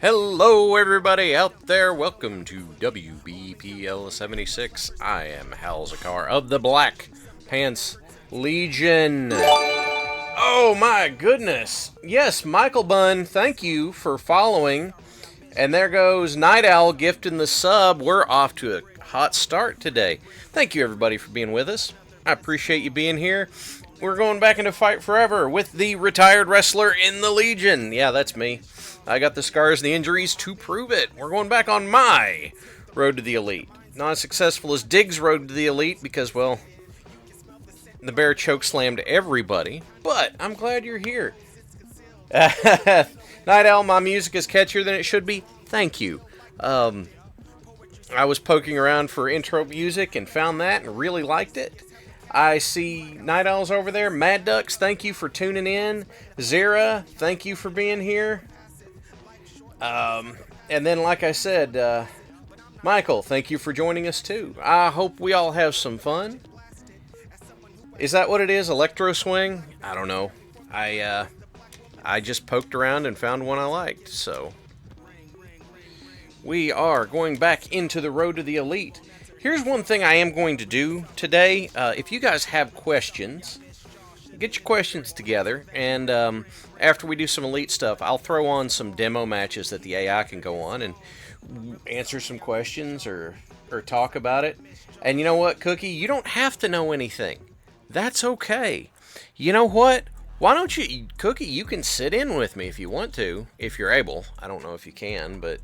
Hello, everybody out there. Welcome to WBPL76. I am Halzikar of the Black Pants Legion. Oh my goodness. Yes, Michael Bunn, thank you for following. And there goes Night Owl gifting the sub. We're off to a hot start today. Thank you, everybody, for being with us. I appreciate you being here. We're going back into Fight Forever with the retired wrestler in the Legion. Yeah, that's me. I got the scars and the injuries to prove it. We're going back on my road to the elite. Not as successful as Diggs' road to the elite because, well, the bear chokeslammed everybody. But I'm glad you're here. Night Owl, my music is catchier than it should be. Thank you. I was poking around for intro music and found that and really liked it. I see Night Owls over there. Mad Ducks, thank you for tuning in. Zara, thank you for being here. And then, like I said, Michael, thank you for joining us too. I hope we all have some fun. Is that what it is? Electro swing? I don't know. I just poked around and found one I liked, so we are going back into the road to the elite. Here's one thing I am going to do today. If you guys have questions, get your questions together, and after we do some elite stuff, I'll throw on some demo matches that the AI can go on and answer some questions or talk about it. And you know what, Cookie? You don't have to know anything. That's okay. You know what? Why don't you, Cookie, you can sit in with me if you want to, if you're able. I don't know if you can, but,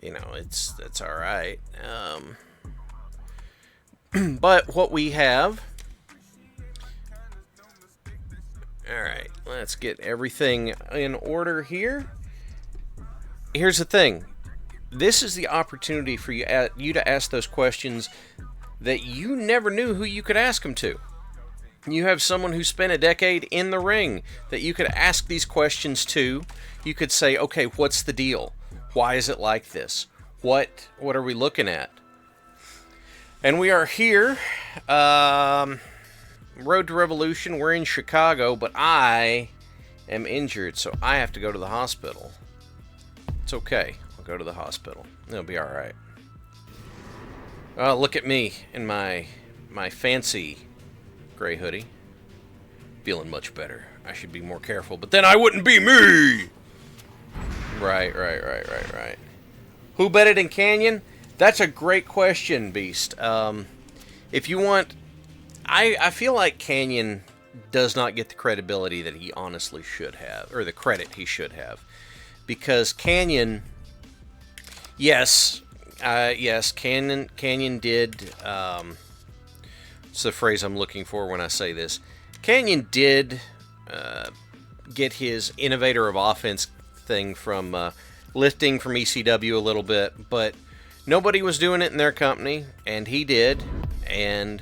you know, that's all right. But what we have... Alright, let's get everything in order here. Here's the thing. This is the opportunity for you to ask those questions that you never knew who you could ask them to. You have someone who spent a decade in the ring that you could ask these questions to. You could say, okay, what's the deal? Why is it like this? What are we looking at? And we are here, Road to Revolution. We're in Chicago, but I am injured, so I have to go to the hospital. It's okay. I'll go to the hospital. It'll be all right. Look at me in my fancy gray hoodie. Feeling much better. I should be more careful, but then I wouldn't be me! Right. Who betted in Canyon? That's a great question, Beast. If you want... I feel like Canyon does not get the credibility that he honestly should have, or the credit he should have. Because Canyon... Yes, Canyon did... it's the phrase I'm looking for when I say this. Canyon did get his innovator of offense thing from lifting from ECW a little bit, but nobody was doing it in their company, and he did, and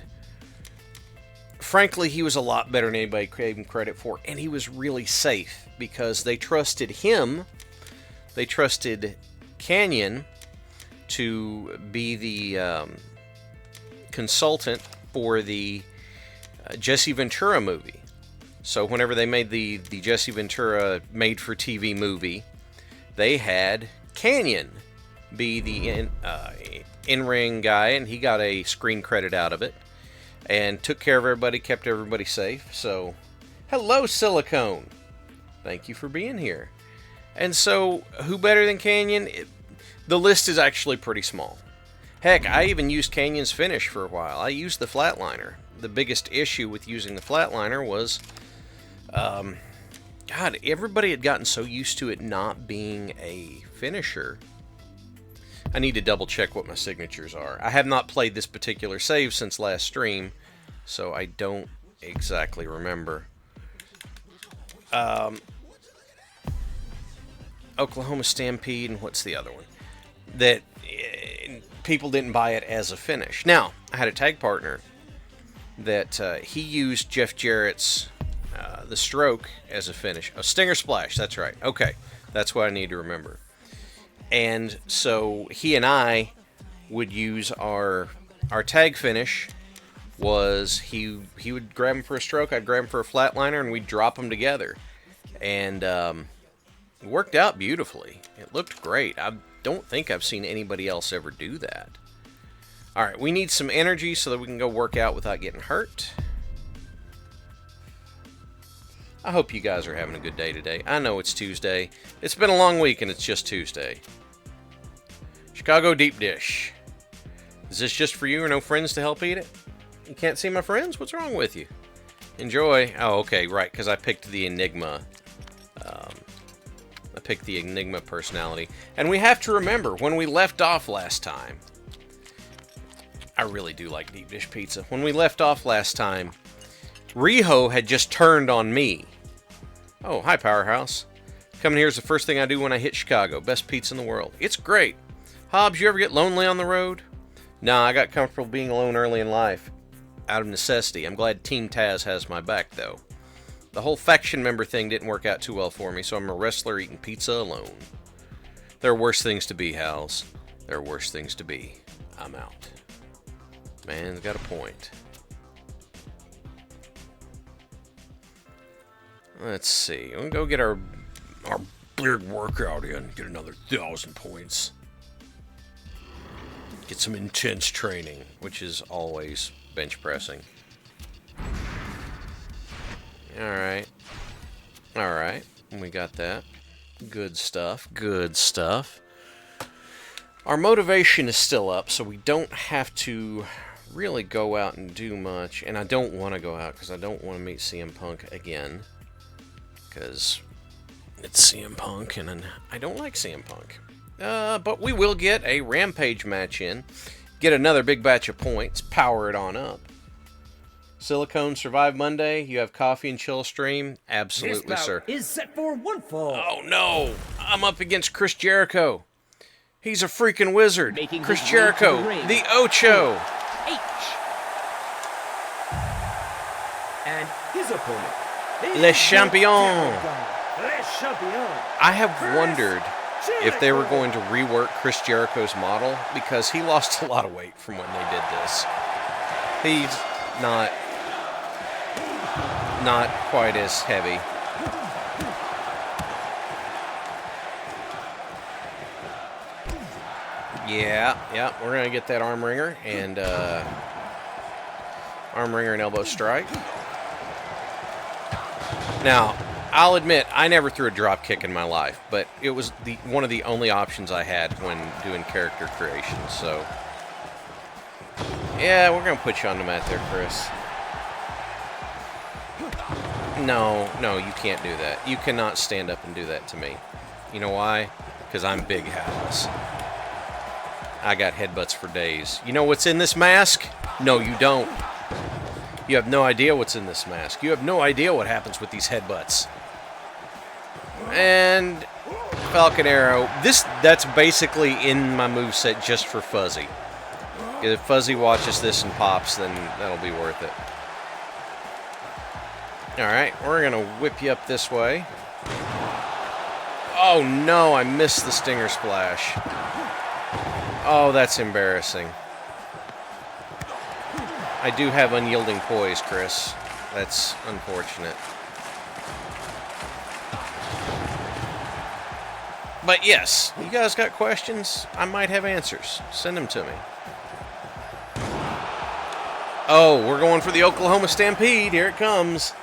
frankly, he was a lot better than anybody gave him credit for, and he was really safe, because they trusted him, they trusted Canyon to be the consultant for the Jesse Ventura movie. So whenever they made the Jesse Ventura made-for-TV movie, they had Canyon be the in-ring guy, and he got a screen credit out of it, and took care of everybody, kept everybody safe. So, hello, Silicone. Thank you for being here. And so, who better than Canyon? The list is actually pretty small. Heck, I even used Canyon's finish for a while. I used the Flatliner. The biggest issue with using the Flatliner was, God, everybody had gotten so used to it not being a finisher. I need to double check what my signatures are. I have not played this particular save since last stream, so I don't exactly remember. Oklahoma Stampede, and what's the other one? That people didn't buy it as a finish. Now, I had a tag partner that he used Jeff Jarrett's the Stroke as a finish. Oh, Stinger Splash, that's right. Okay, that's what I need to remember. And so he and I would use our tag finish was he would grab him for a stroke, I'd grab him for a flatliner, and we'd drop them together. And It worked out beautifully. It looked great. I don't think I've seen anybody else ever do that. Alright, we need some energy so that we can go work out without getting hurt. I hope you guys are having a good day today. I know it's Tuesday. It's been a long week and it's just Tuesday. Chicago deep dish. Is this just for you or no friends to help eat it? You can't see my friends? What's wrong with you? Enjoy. Oh, okay, right, because I picked the Enigma. I picked the Enigma personality. And we have to remember, when we left off last time... I really do like deep dish pizza. When we left off last time, Riho had just turned on me. Oh, hi, Powerhouse. Coming here is the first thing I do when I hit Chicago. Best pizza in the world. It's great. Hobbs, you ever get lonely on the road? Nah, I got comfortable being alone early in life. Out of necessity. I'm glad Team Taz has my back, though. The whole faction member thing didn't work out too well for me, so I'm a wrestler eating pizza alone. There are worse things to be, Halz. There are worse things to be. I'm out. Man's got a point. Let's see. We'll go get our big workout in. Get another 1,000 points. Get some intense training, which is always bench pressing. Alright. Alright. We got that. Good stuff. Good stuff. Our motivation is still up, so we don't have to really go out and do much. And I don't want to go out because I don't want to meet CM Punk again. Because it's CM Punk, and I don't like CM Punk. But we will get a Rampage match in. Get another big batch of points. Power it on up. Silicone Survive Monday. You have coffee and chill stream? Absolutely, sir. Is set for one fall. Oh, no. I'm up against Chris Jericho. He's a freaking wizard. Making Chris his way to Jericho, the ring. the Ocho. H. And his opponent. Le Champion. Le Champion. I have wondered if they were going to rework Chris Jericho's model, because he lost a lot of weight from when they did this. He's not quite as heavy. Yeah, we're gonna get that arm wringer and elbow strike. Now, I'll admit, I never threw a drop kick in my life, but it was one of the only options I had when doing character creation, so... Yeah, we're going to put you on the mat there, Chris. No, you can't do that. You cannot stand up and do that to me. You know why? Because I'm Big Halz. I got headbutts for days. You know what's in this mask? No, you don't. You have no idea what's in this mask. You have no idea what happens with these headbutts. And Falcon Arrow. That's basically in my moveset just for Fuzzy. If Fuzzy watches this and pops, then that'll be worth it. Alright, we're going to whip you up this way. Oh no, I missed the Stinger Splash. Oh, that's embarrassing. I do have unyielding poise, Chris. That's unfortunate. But yes, you guys got questions? I might have answers. Send them to me. Oh, we're going for the Oklahoma Stampede. Here it comes.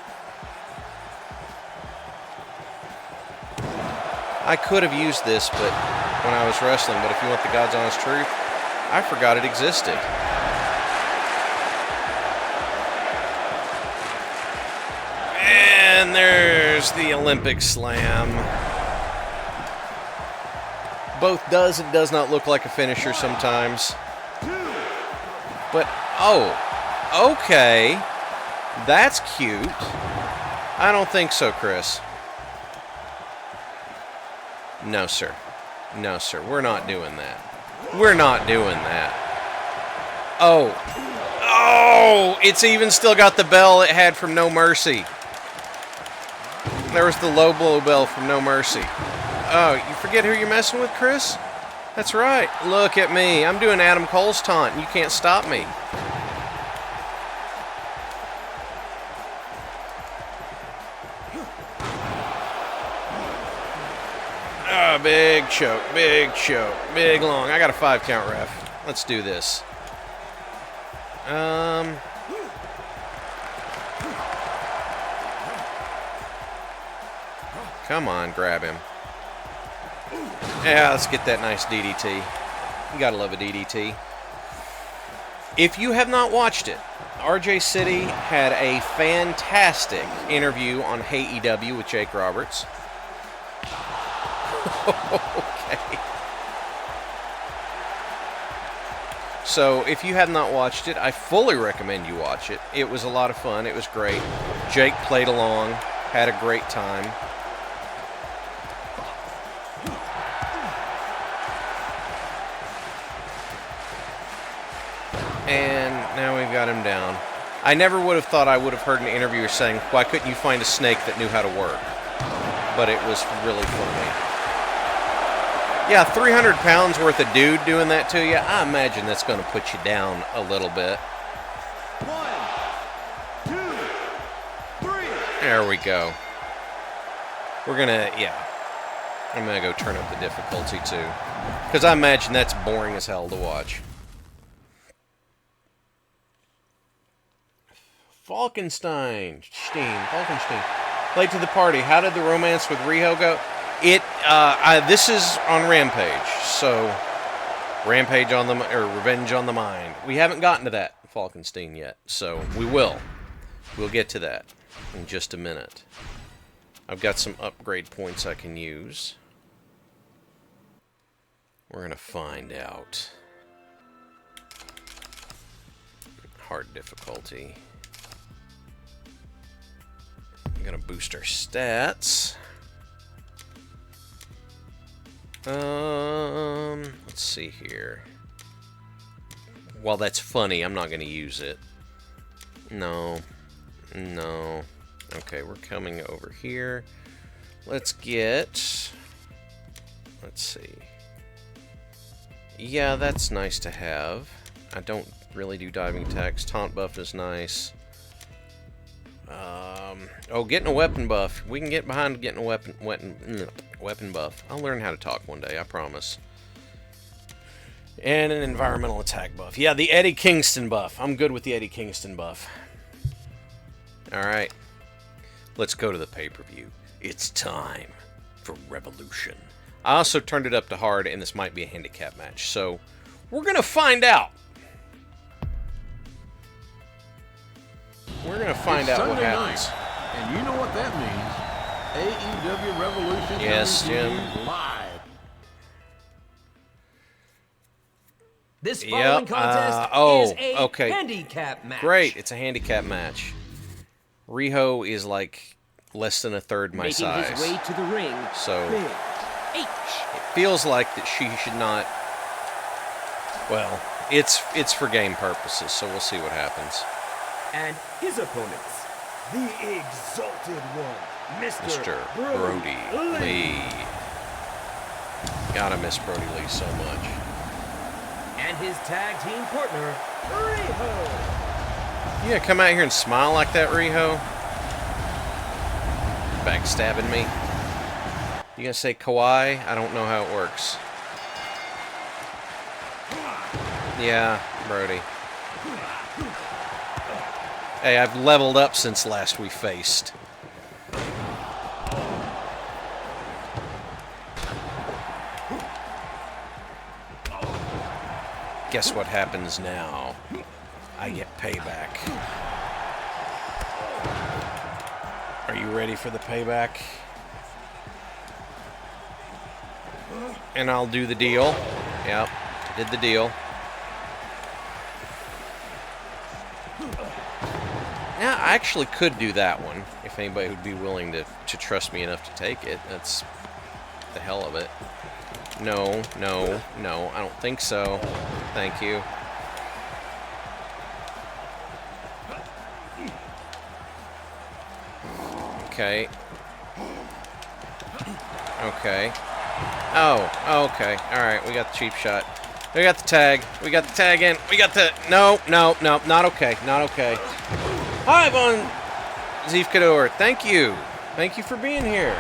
I could have used this when I was wrestling, but if you want the God's honest truth, I forgot it existed. And there's the Olympic Slam. Both does and does not look like a finisher sometimes. But, oh, okay. That's cute. I don't think so, Chris. No, sir. No, sir. We're not doing that. We're not doing that. Oh. Oh! It's even still got the bell it had from No Mercy. There was the low blow bell from No Mercy. Oh, you forget who you're messing with, Chris? That's right. Look at me. I'm doing Adam Cole's taunt, and you can't stop me. Ah, big choke, big choke, big long. I got a 5 count, ref. Let's do this. Come on, grab him. Yeah, let's get that nice DDT. You gotta love a DDT. If you have not watched it, RJ City had a fantastic interview on HAEW with Jake Roberts. Okay. So, if you have not watched it, I fully recommend you watch it. It was a lot of fun. It was great. Jake played along, had a great time. And now we've got him down. I never would have thought I would have heard an interviewer saying, why couldn't you find a snake that knew how to work? But it was really funny. Yeah, 300 pounds worth of dude doing that to you, I imagine that's going to put you down a little bit. 1, 2, 3. There we go. We're going to, yeah. I'm going to go turn up the difficulty too. Because I imagine that's boring as hell to watch. Falkenstein. Late to the party. How did the romance with Riho go? This is on Rampage, so Rampage on the or Revenge on the Mind. We haven't gotten to that Falkenstein yet, so we will. We'll get to that in just a minute. I've got some upgrade points I can use. We're gonna find out. Hard difficulty. I'm gonna boost our stats. Let's see here. While that's funny, I'm not gonna use it. No. Okay, we're coming over here. Let's see. Yeah, that's nice to have. I don't really do diving attacks. Taunt buff is nice. Oh, getting a weapon buff. We can get behind getting a weapon buff. I'll learn how to talk one day, I promise. And an environmental attack buff. Yeah, the Eddie Kingston buff. I'm good with the Eddie Kingston buff. Alright. Let's go to the pay-per-view. It's time for Revolution. I also turned it up to hard, and this might be a handicap match. So, we're going to find out. We're going to find out what happens. Night, and you know what that means. AEW Revolution yes, Jim. Live. This following contest is a handicap match. Great, it's a handicap match. Riho is like less than a third my size. Making his way to the ring. So Big H. It feels like that she should not. Well, it's for game purposes, so we'll see what happens. And his opponents, the Exalted One, Mr. Brody Lee. Gotta miss Brody Lee so much. And his tag team partner, Riho. Yeah, come out here and smile like that, Riho. Backstabbing me. You gonna say kawaii? I don't know how it works. Yeah, Brody. Hey, I've leveled up since last we faced. Guess what happens now? I get payback. Are you ready for the payback? And I'll do the deal. Yep, did the deal. Now, I actually could do that one, if anybody would be willing to trust me enough to take it. That's the hell of it. No, I don't think so. Thank you. Okay. Oh, okay. Alright, we got the cheap shot. We got the tag. We got the tag in. We got the... No, not okay. Not okay. Hi, Von Zief Kador. Thank you. Thank you for being here.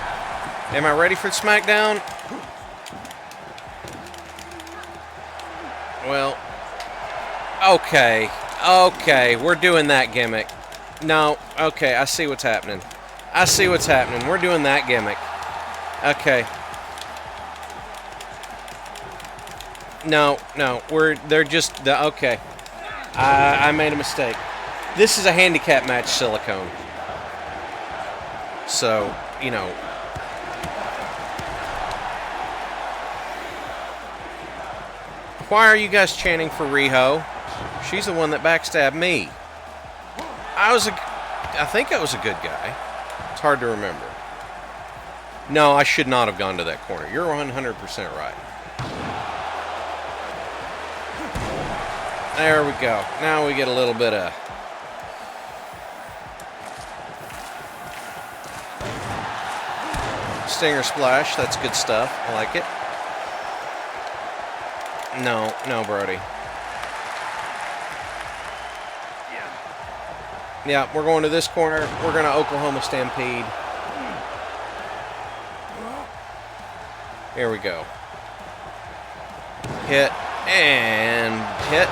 Am I ready for SmackDown? Well, okay. Okay, we're doing that gimmick. No, okay, I see what's happening. I see what's happening. We're doing that gimmick. Okay. No, they're just, okay. I made a mistake. This is a handicap match, Silicone. So, you know. Why are you guys chanting for Riho? She's the one that backstabbed me. I think I was a good guy. It's hard to remember. No, I should not have gone to that corner. You're 100% right. There we go. Now we get a little bit of... Stinger splash. That's good stuff. I like it. No, Brody. Yeah, we're going to this corner. We're going to Oklahoma Stampede. Here we go. Hit and hit.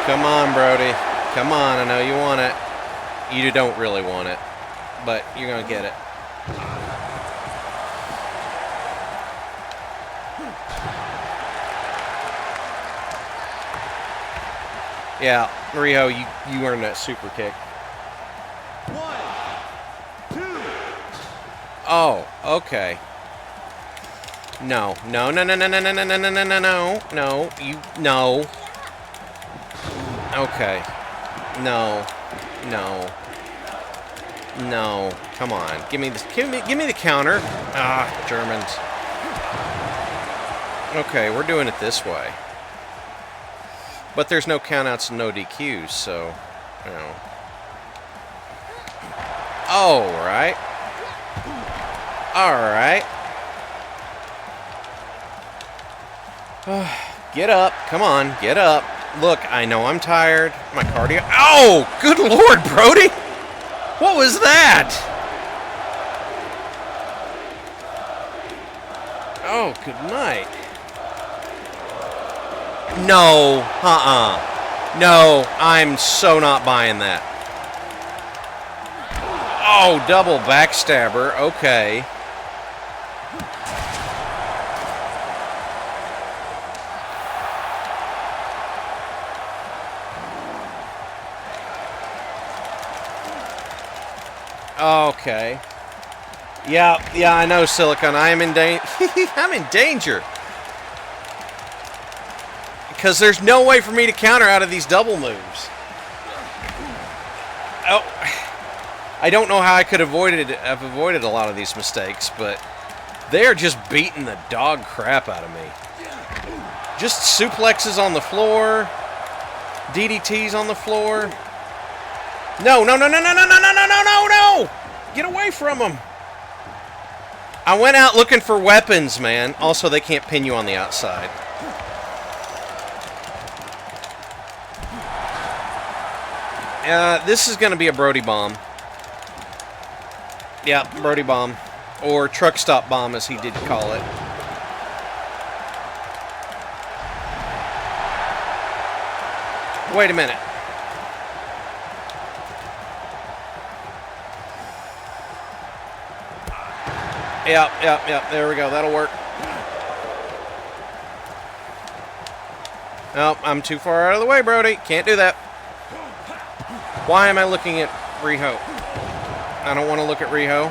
Come on, Brody. Come on, I know you want it. You don't really want it, but you're going to get it. Yeah, Riho, you earned that super kick. 1, 2. Oh, okay. No, Okay. No. Come on. Give me the counter. Ah, Germans. Okay, we're doing it this way. But there's no countouts and no DQs, so, you know. All right. Get up. Come on, get up. Look, I know I'm tired. My cardio. Oh, good Lord, Brody. What was that? Oh, good night. No, No, I'm so not buying that. Oh, double backstabber. Okay. Okay. Yeah, I know, Silicon. I am in danger. I'm in danger. Because there's no way for me to counter out of these double moves. Oh, I don't know how I could have avoided a lot of these mistakes, but they are just beating the dog crap out of me. Just suplexes on the floor, DDTs on the floor. No! Get away from them. I went out looking for weapons, man. Also, they can't pin you on the outside. This is going to be a Brody bomb. Yeah, Brody bomb. Or truck stop bomb, as he did call it. Wait a minute. Yep. There we go. That'll work. Nope, I'm too far out of the way, Brody. Can't do that. Why am I looking at Riho? I don't want to look at Riho.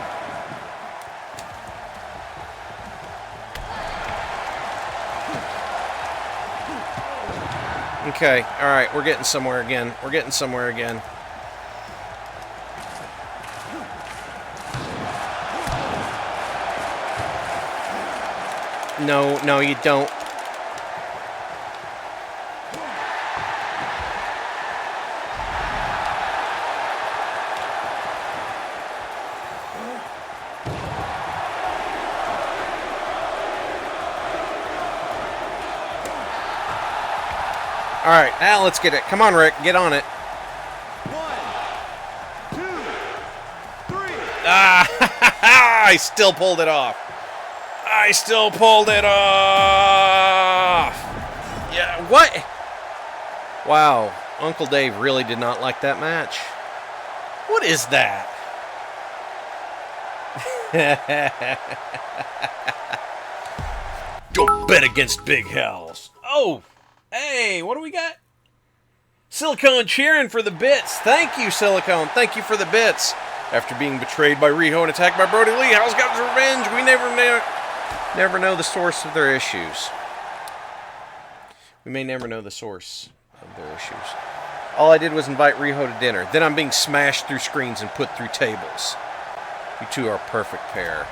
Okay, alright, we're getting somewhere again. No, you don't. All right, now let's get it. Come on, Rick, get on it. 1, 2, 3. Ah, I still pulled it off. I still pulled it off. Yeah, what? Wow, Uncle Dave really did not like that match. What is that? Don't bet against Big Halz. Oh, hey, what do we got? Silicone cheering for the bits. Thank you, Silicone. Thank you for the bits. After being betrayed by Riho and attacked by Brody Lee, Halz got his revenge. We never know the source of their issues. We may never know the source of their issues. All I did was invite Riho to dinner. Then I'm being smashed through screens and put through tables. You two are a perfect pair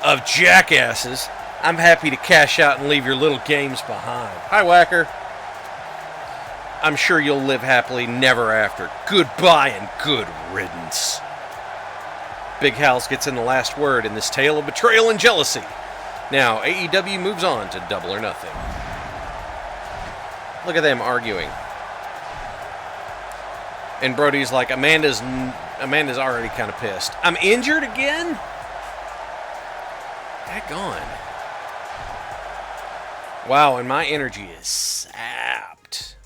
of jackasses. I'm happy to cash out and leave your little games behind. Hi, Whacker. I'm sure you'll live happily never after. Goodbye and good riddance. Big Halz gets in the last word in this tale of betrayal and jealousy. Now, AEW moves on to Double or Nothing. Look at them arguing. And Brody's like, Amanda's already kind of pissed. I'm injured again? Daggone. Wow, and my energy is sapped.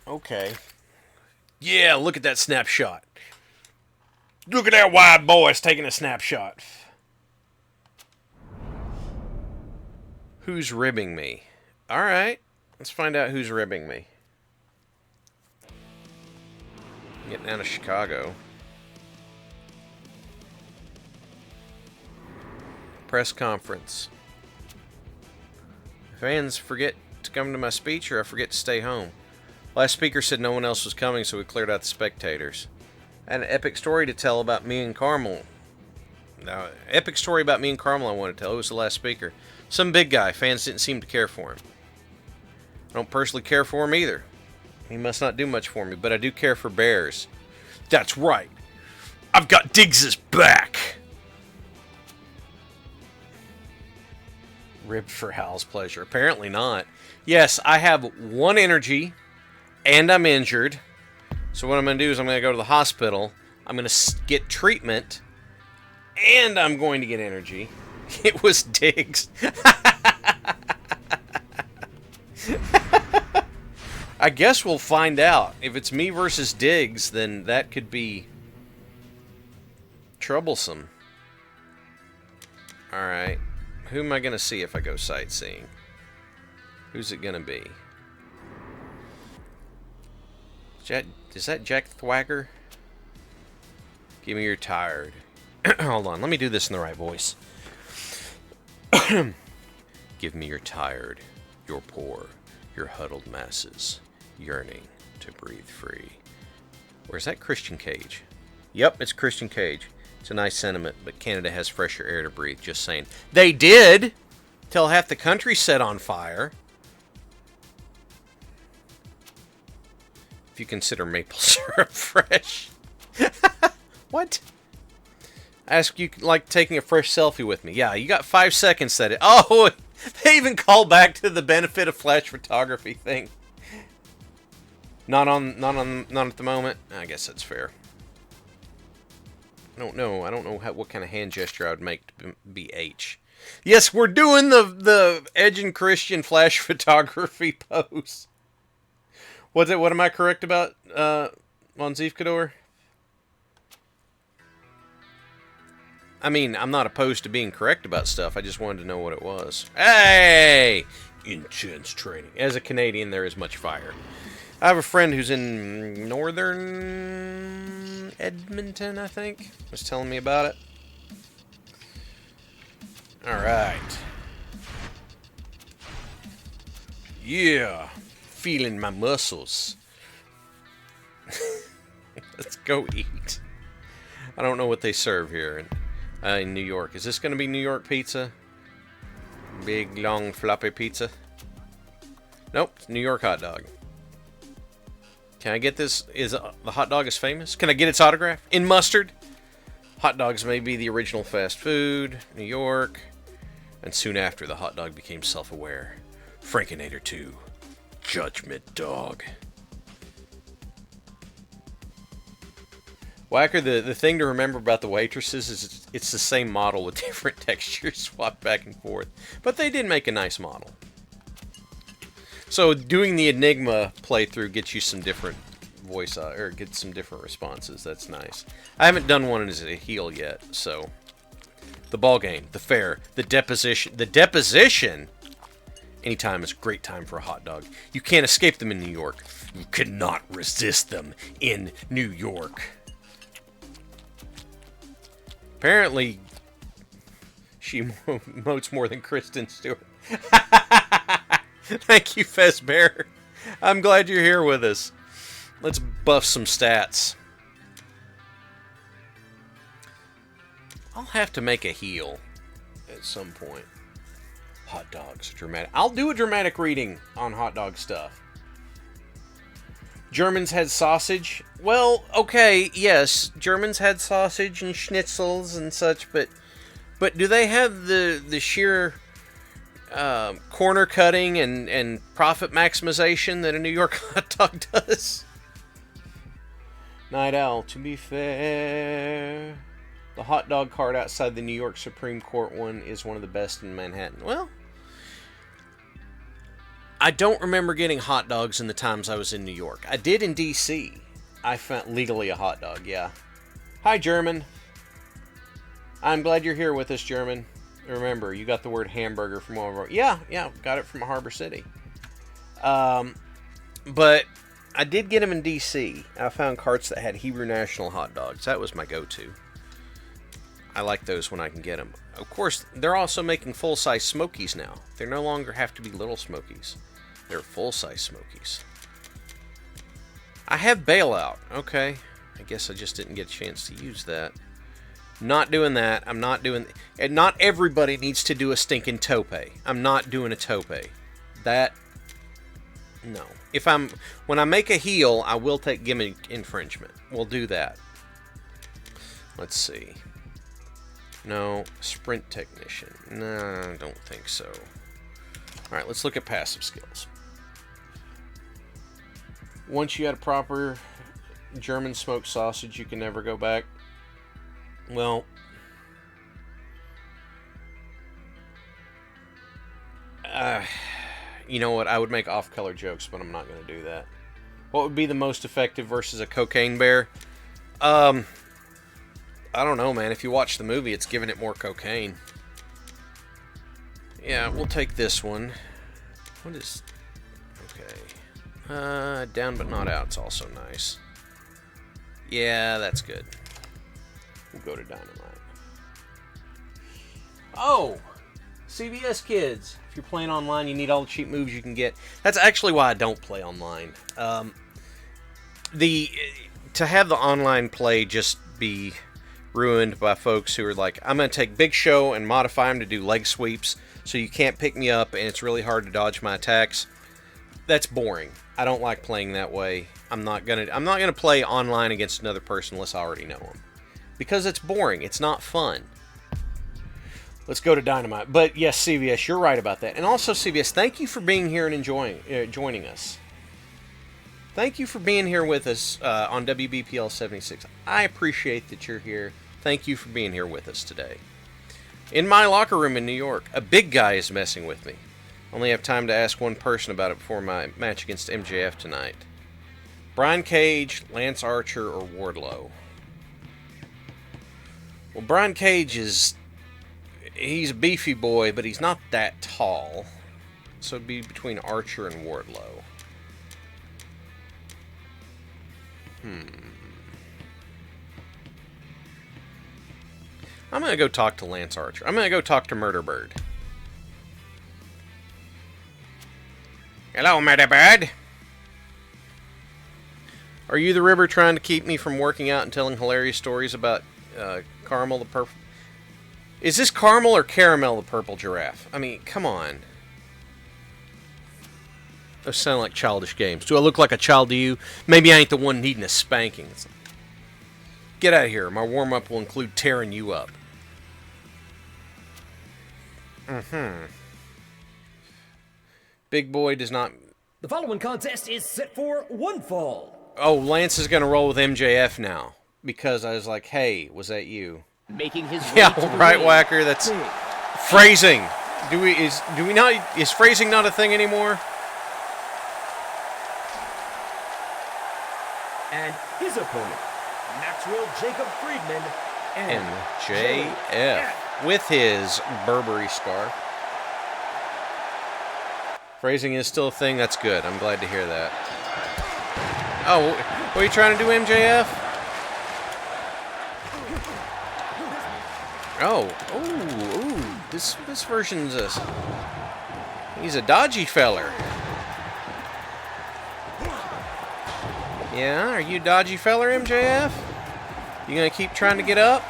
Okay. Yeah, look at that snapshot. Look at that wide boys taking a snapshot. Who's ribbing me? All right. Let's find out who's ribbing me. Getting out of Chicago. Press conference. Fans forget to come to my speech, or I forget to stay home. Last speaker said no one else was coming, so we cleared out the spectators. I had an epic story to tell about me and Carmel. Now, epic story about me and Carmel I want to tell. Who was the last speaker? Some big guy. Fans didn't seem to care for him. I don't personally care for him either. He must not do much for me, but I do care for Bears. That's right. I've got Diggs's back. Ribbed for Hal's pleasure. Apparently not. Yes, I have one energy, and I'm injured. So what I'm going to do is I'm going to go to the hospital. I'm going to get treatment, and I'm going to get energy. It was Diggs. I guess we'll find out. If it's me versus Diggs, then that could be troublesome. Alright. Who am I going to see if I go sightseeing? Who's it going to be? Is that Jack Thwagger? Give me your tired. Hold on, let me do this in the right voice. Give me your tired, your poor, your huddled masses, yearning to breathe free. Or is that Christian Cage? Yep, it's Christian Cage. It's a nice sentiment, but Canada has fresher air to breathe, just saying. They did! Till half the country set on fire. If you consider maple syrup fresh. What? I ask you like taking a fresh selfie with me. Yeah, you got 5 seconds that it. Oh, they even call back to the benefit of flash photography thing. Not at the moment. I guess that's fair. I don't know what kind of hand gesture I would make to be H. Yes, we're doing the Edge and Christian flash photography pose. What am I correct about, on Ziefkador? I mean, I'm not opposed to being correct about stuff. I just wanted to know what it was. Hey! Intense training. As a Canadian, there is much fire. I have a friend who's in northern Edmonton, I think. Was telling me about it. Alright. Yeah. Feeling my muscles. Let's go eat. I don't know what they serve here in New York. Is this going to be New York pizza? Big, long, floppy pizza? Nope, it's New York hot dog. Can I get this? The hot dog is famous? Can I get its autograph? In mustard? Hot dogs may be the original fast food, New York. And soon after, the hot dog became self-aware. Frankinator 2. Judgment Dog. Whacker, the thing to remember about the waitresses is it's the same model with different textures swapped back and forth. But they did make a nice model. So doing the Enigma playthrough gets you some different voice, or gets some different responses. That's nice. I haven't done one as a heel yet, so... The ball game, the fair, the deposition. The deposition! Anytime is a great time for a hot dog. You can't escape them in New York. You cannot resist them in New York. Apparently, she motes more than Kristen Stewart. Thank you, Fezbear. I'm glad you're here with us. Let's buff some stats. I'll have to make a heel at some point. Hot dogs, dramatic. I'll do a dramatic reading on hot dog stuff. Germans had sausage. Well, okay, yes, Germans had sausage and schnitzels and such, but do they have the sheer corner cutting and profit maximization that a New York hot dog does? Night Owl, to be fair, the hot dog cart outside the New York Supreme Court one is one of the best in Manhattan. Well, I don't remember getting hot dogs in the times I was in New York. I did in D.C. I found legally a hot dog, yeah. Hi, German. I'm glad you're here with us, German. Remember, you got the word hamburger from one of our... Yeah, got it from Harbor City. But I did get them in D.C. I found carts that had Hebrew National hot dogs. That was my go-to. I like those when I can get them. Of course, they're also making full-size Smokies now. They no longer have to be little Smokies. They're full-size Smokies. I have Bailout. Okay. I guess I just didn't get a chance to use that. Not doing that. I'm not doing... And not everybody needs to do a stinking tope. I'm not doing a tope. That... No. When I make a heel, I will take gimmick infringement. We'll do that. Let's see. No. Sprint technician. No, I don't think so. Alright, let's look at passive skills. Once you had a proper German smoked sausage, you can never go back. Well, you know what? I would make off-color jokes, but I'm not going to do that. What would be the most effective versus a cocaine bear? I don't know, man. If you watch the movie, it's giving it more cocaine. Yeah, we'll take this one. What is... Okay. Down but not out. It's also nice. Yeah, that's good. We'll go to Dynamite. Oh! CBS Kids. If you're playing online, you need all the cheap moves you can get. That's actually why I don't play online. To have the online play just be ruined by folks who are like, I'm going to take Big Show and modify him to do leg sweeps so you can't pick me up and it's really hard to dodge my attacks. That's boring. I don't like playing that way. I'm not gonna play online against another person unless I already know them. Because it's boring. It's not fun. Let's go to Dynamite. But yes, CBS, you're right about that. And also, CBS, thank you for being here and joining us. Thank you for being here with us on WBPL 76. I appreciate that you're here. Thank you for being here with us today. In my locker room in New York, a big guy is messing with me. Only have time to ask one person about it before my match against MJF tonight. Brian Cage, Lance Archer, or Wardlow? Well, Brian Cage he's a beefy boy, but he's not that tall. So it'd be between Archer and Wardlow. I'm going to go talk to Lance Archer. I'm going to go talk to Murder Bird. Hello, Murder Bird. Are you the River trying to keep me from working out and telling hilarious stories about Caramel the Purple... Is this Caramel or Caramel the Purple Giraffe? I mean, come on. Those sound like childish games. Do I look like a child to you? Maybe I ain't the one needing a spanking. Get out of here. My warm-up will include tearing you up. Big boy does not... The following contest is set for one fall. Oh, Lance is going to roll with MJF now. because I was like, hey, was that you? Making his way Yeah, to the right ring. whacker, that's phrasing. Do we not is phrasing not a thing anymore? And his opponent, Maxwell Jacob Friedman, MJF with his Burberry scarf. Phrasing is still a thing. That's good. I'm glad to hear that. Oh, what are you trying to do, MJF? Oh, ooh. This version's he's a dodgy feller. Yeah, are you a dodgy feller, MJF? You gonna keep trying to get up?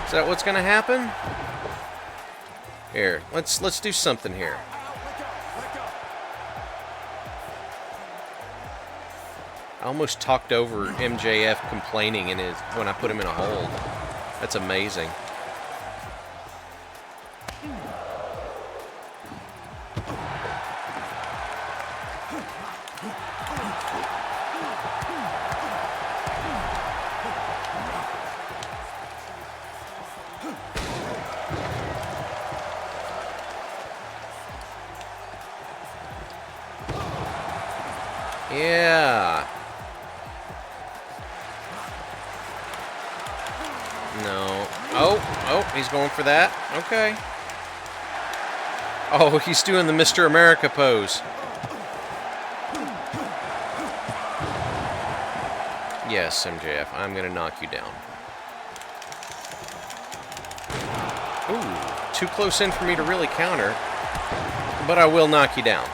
Is that what's gonna happen? Here, let's do something here. I almost talked over MJF complaining when I put him in a hold. That's amazing. Yeah. No. Oh, he's going for that. Okay. Oh, he's doing the Mr. America pose. Yes, MJF, I'm going to knock you down. Ooh, too close in for me to really counter, but I will knock you down.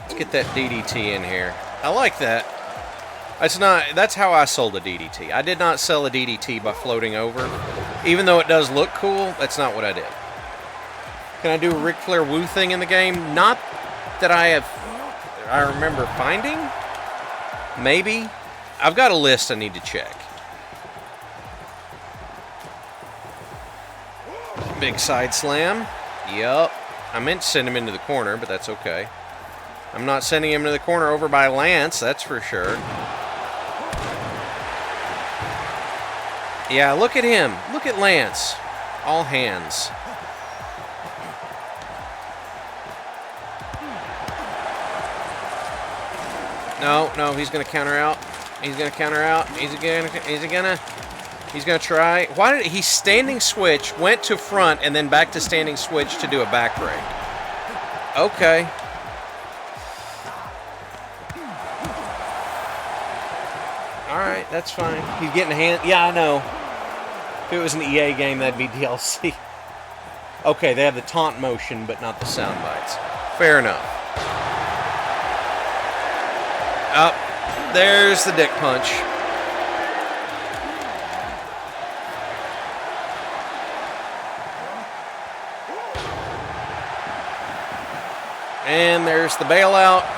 Let's get that DDT in here. I like that. That's how I sold a DDT. I did not sell a DDT by floating over. Even though it does look cool, that's not what I did. Can I do a Ric Flair woo thing in the game? Not that I remember finding. Maybe. I've got a list I need to check. Big side slam. Yup. I meant to send him into the corner, but that's okay. I'm not sending him to the corner over by Lance, that's for sure. Yeah, look at him. Look at Lance. All hands. No, he's gonna counter out. He's gonna counter out. He's gonna try. Why did he standing switch, went to front, and then back to standing switch to do a back break? Okay. Alright, that's fine. He's getting a hand. Yeah, I know. If it was an EA game, that'd be DLC. Okay, they have the taunt motion, but not the sound bites. Fair enough. Up. There's the dick punch. And there's the bailout.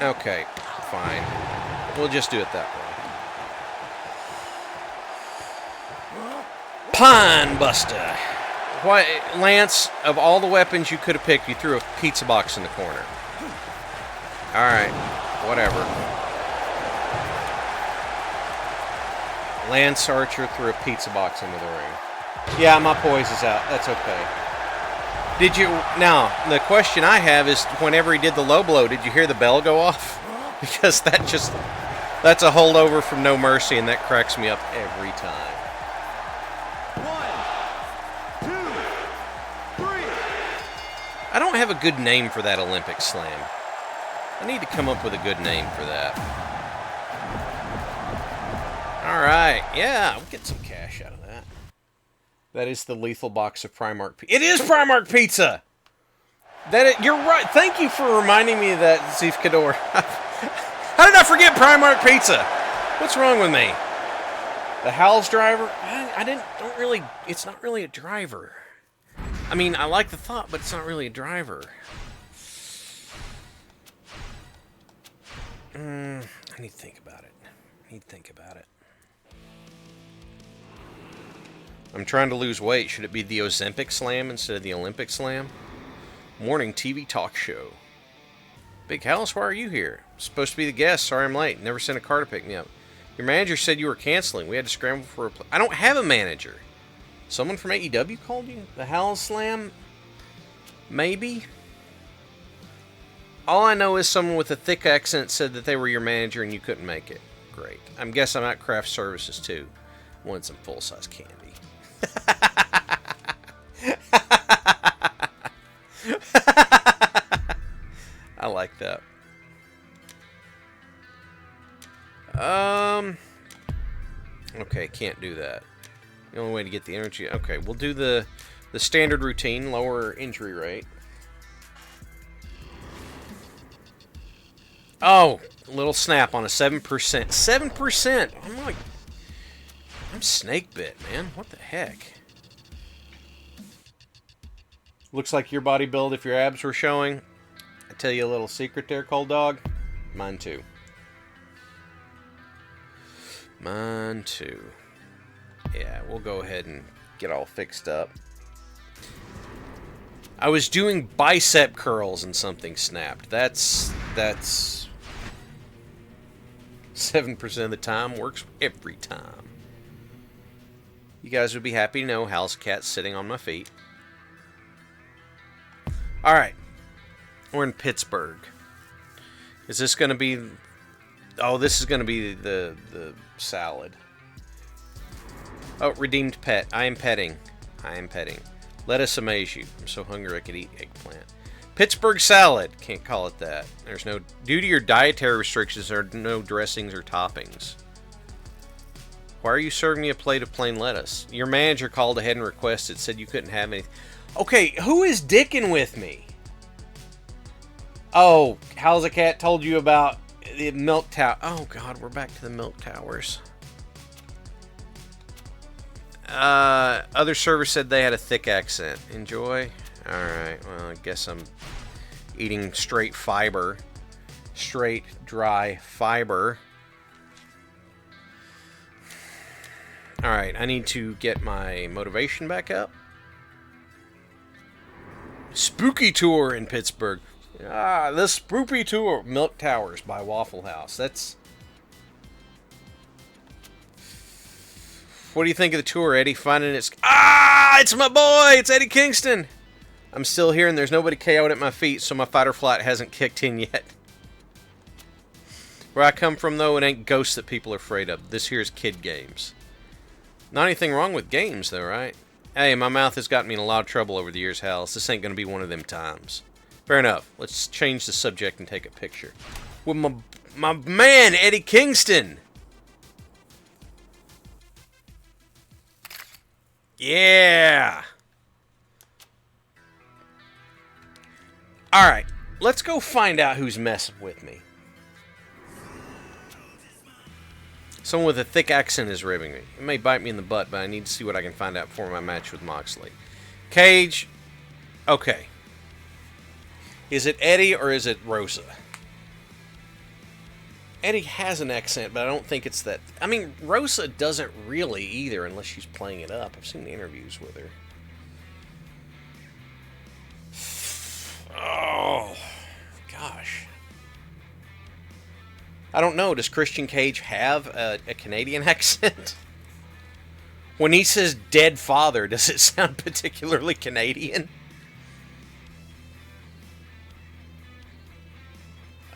Okay, fine. We'll just do it that way. Pine Buster. Why, Lance, of all the weapons you could have picked, you threw a pizza box in the corner. Alright, whatever. Lance Archer threw a pizza box into the ring. Yeah, my poise is out. That's okay. Did you... Now, the question I have is, whenever he did the low blow, did you hear the bell go off? Because that's a holdover from No Mercy, and that cracks me up every time. 1, 2, 3. I don't have a good name for that Olympic slam. I need to come up with a good name for that. Alright, yeah, we'll get some cash out of that. That is the lethal box of Primark Pizza. It is Primark Pizza! You're right. Thank you for reminding me of that, Zeef Kador. How did I forget Primark Pizza? What's wrong with me? The Halz driver? It's not really a driver. I mean, I like the thought, but it's not really a driver. I need to think about it. I'm trying to lose weight. Should it be the Ozempic Slam instead of the Olympic Slam? Morning TV talk show. Big Halz, why are you here? Supposed to be the guest. Sorry I'm late. Never sent a car to pick me up. Your manager said you were canceling. We had to scramble for a... I don't have a manager. Someone from AEW called you? The Halz Slam? Maybe? All I know is someone with a thick accent said that they were your manager and you couldn't make it. Great. I guess I'm at craft services too. Want some full-size candy. I like that. Okay, can't do that. The only way to get the energy... Okay, we'll do the standard routine, lower injury rate. Oh, a little snap on a 7%. 7%! I'm snake bit, man. What the heck? Looks like your body build if your abs were showing. I tell you a little secret there, Cold Dog. Mine too. Mine too. Yeah, we'll go ahead and get all fixed up. I was doing bicep curls and something snapped. That's 7% of the time. Works every time. You guys would be happy to know Halzikar sitting on my feet. Alright. We're in Pittsburgh. Is this going to be... Oh, this is going to be the salad. Oh, redeemed pet. I am petting. I am petting. Let us amaze you. I'm so hungry I could eat eggplant. Pittsburgh salad. Can't call it that. There's no... Due to your dietary restrictions, there are no dressings or toppings. Why are you serving me a plate of plain lettuce? Your manager called ahead and requested. Said you couldn't have anything. Okay, who is dicking with me? Oh, Halzikar told you about the milk tower. Oh, God, we're back to the milk towers. Other servers said they had a thick accent. Enjoy? Alright, well, I guess I'm eating straight fiber. Straight, dry fiber. Alright, I need to get my motivation back up. Spooky Tour in Pittsburgh. Ah, the Spooky Tour. Milk Towers by Waffle House. That's... What do you think of the tour, Eddie? Finding it's... Ah! It's my boy! It's Eddie Kingston! I'm still here and there's nobody KO'd at my feet, so my fight or flight hasn't kicked in yet. Where I come from, though, it ain't ghosts that people are afraid of. This here's kid games. Not anything wrong with games, though, right? Hey, my mouth has gotten me in a lot of trouble over the years, Halz. This ain't gonna be one of them times. Fair enough. Let's change the subject and take a picture. With my man, Eddie Kingston! Yeah! Alright, let's go find out who's messing with me. Someone with a thick accent is ribbing me. It may bite me in the butt, but I need to see what I can find out before my match with Moxley. Cage. Okay. Is it Eddie or is it Rosa? Eddie has an accent, but I don't think it's that... I mean, Rosa doesn't really either, unless she's playing it up. I've seen the interviews with her. Oh, gosh. I don't know. Does Christian Cage have a Canadian accent? When he says dead father, does it sound particularly Canadian?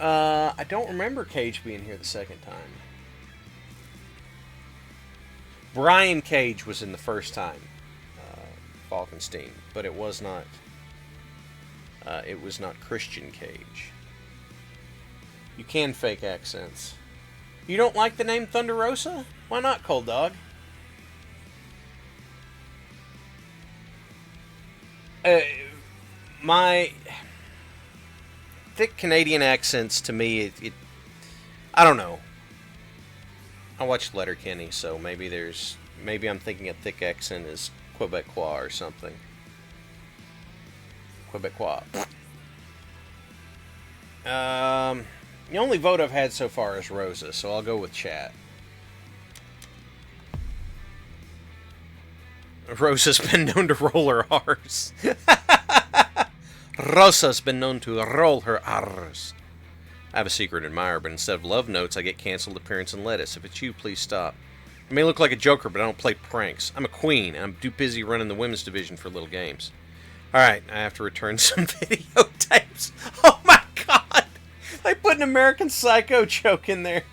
I don't remember Cage being here the second time. Brian Cage was in the first time, Falkenstein, but it was not. It was not Christian Cage. You can fake accents. You don't like the name Thunder Rosa? Why not, Cold Dog? My thick Canadian accents, to me, I don't know. I watched Letterkenny, so maybe I'm thinking a thick accent is Quebecois or something. Quebecois. The only vote I've had so far is Rosa, so I'll go with chat. Rosa's been known to roll her R's. Rosa's been known to roll her R's. I have a secret admirer, but instead of love notes, I get canceled appearance and lettuce. If it's you, please stop. I may look like a joker, but I don't play pranks. I'm a queen, and I'm too busy running the women's division for little games. Alright, I have to return some videotapes. Oh my god! I put an American Psycho joke in there.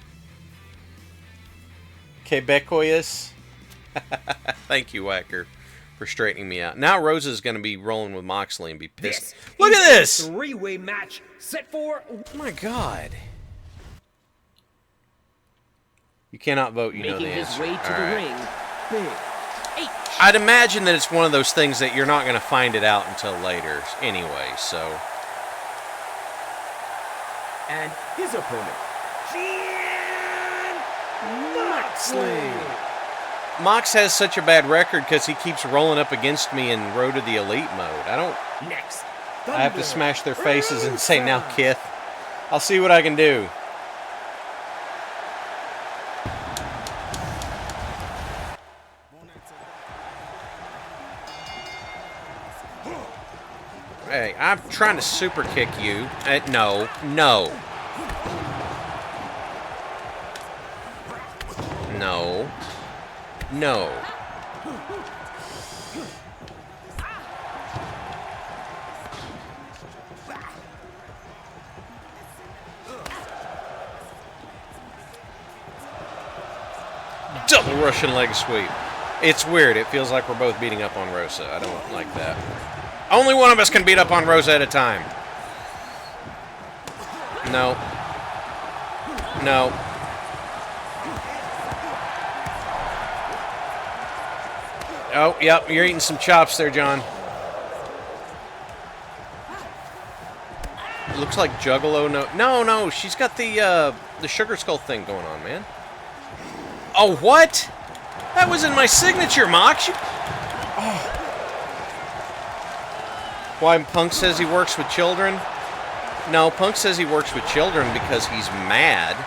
Quebecois. Thank you, Wacker, for straightening me out. Now Rosa's going to be rolling with Moxley and be pissed. Look at this! Three-way match set for... Oh my god. You cannot vote, you know the making answer. his way to the ring, Big H. I'd imagine that it's one of those things that you're not going to find it out until later anyway, so... And his opponent, Moxley. Mox has such a bad record because he keeps rolling up against me in Road to the Elite mode. Next, I have to smash their faces and say, now, Kith. I'll see what I can do. Hey, I'm trying to super kick you. No. No. No. No. Double Russian leg sweep. It's weird. It feels like we're both beating up on Rosa. I don't like that. Only one of us can beat up on Rosa at a time. No. No. Oh, yep, you're eating some chops there, John. Looks like Juggalo. No, she's got the Sugar Skull thing going on, man. Oh, what? That was in my signature, Mox. Oh. Why, Punk says he works with children? No, Punk says he works with children because he's mad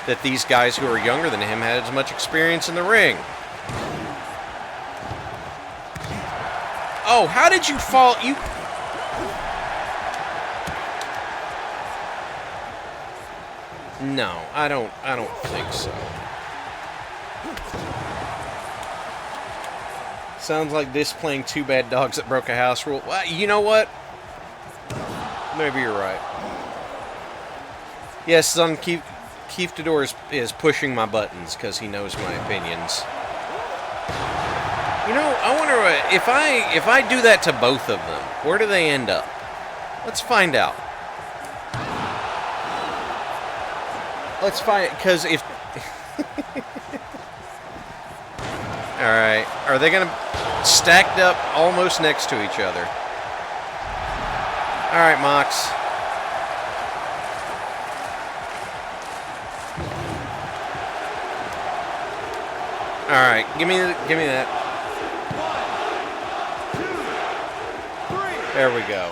that these guys who are younger than him had as much experience in the ring. Oh, how did you fall? You... No, I don't think so. Sounds like displaying two bad dogs that broke a house rule. Well, you know what? Maybe you're right. Yes, son, Keith Tedor is pushing my buttons because he knows my opinions. You know, I wonder if I do that to both of them, where do they end up? Let's find out. Let's find it, because if... Alright, are they going to... Stacked up almost next to each other. Alright, Mox. Alright, give me that. There we go.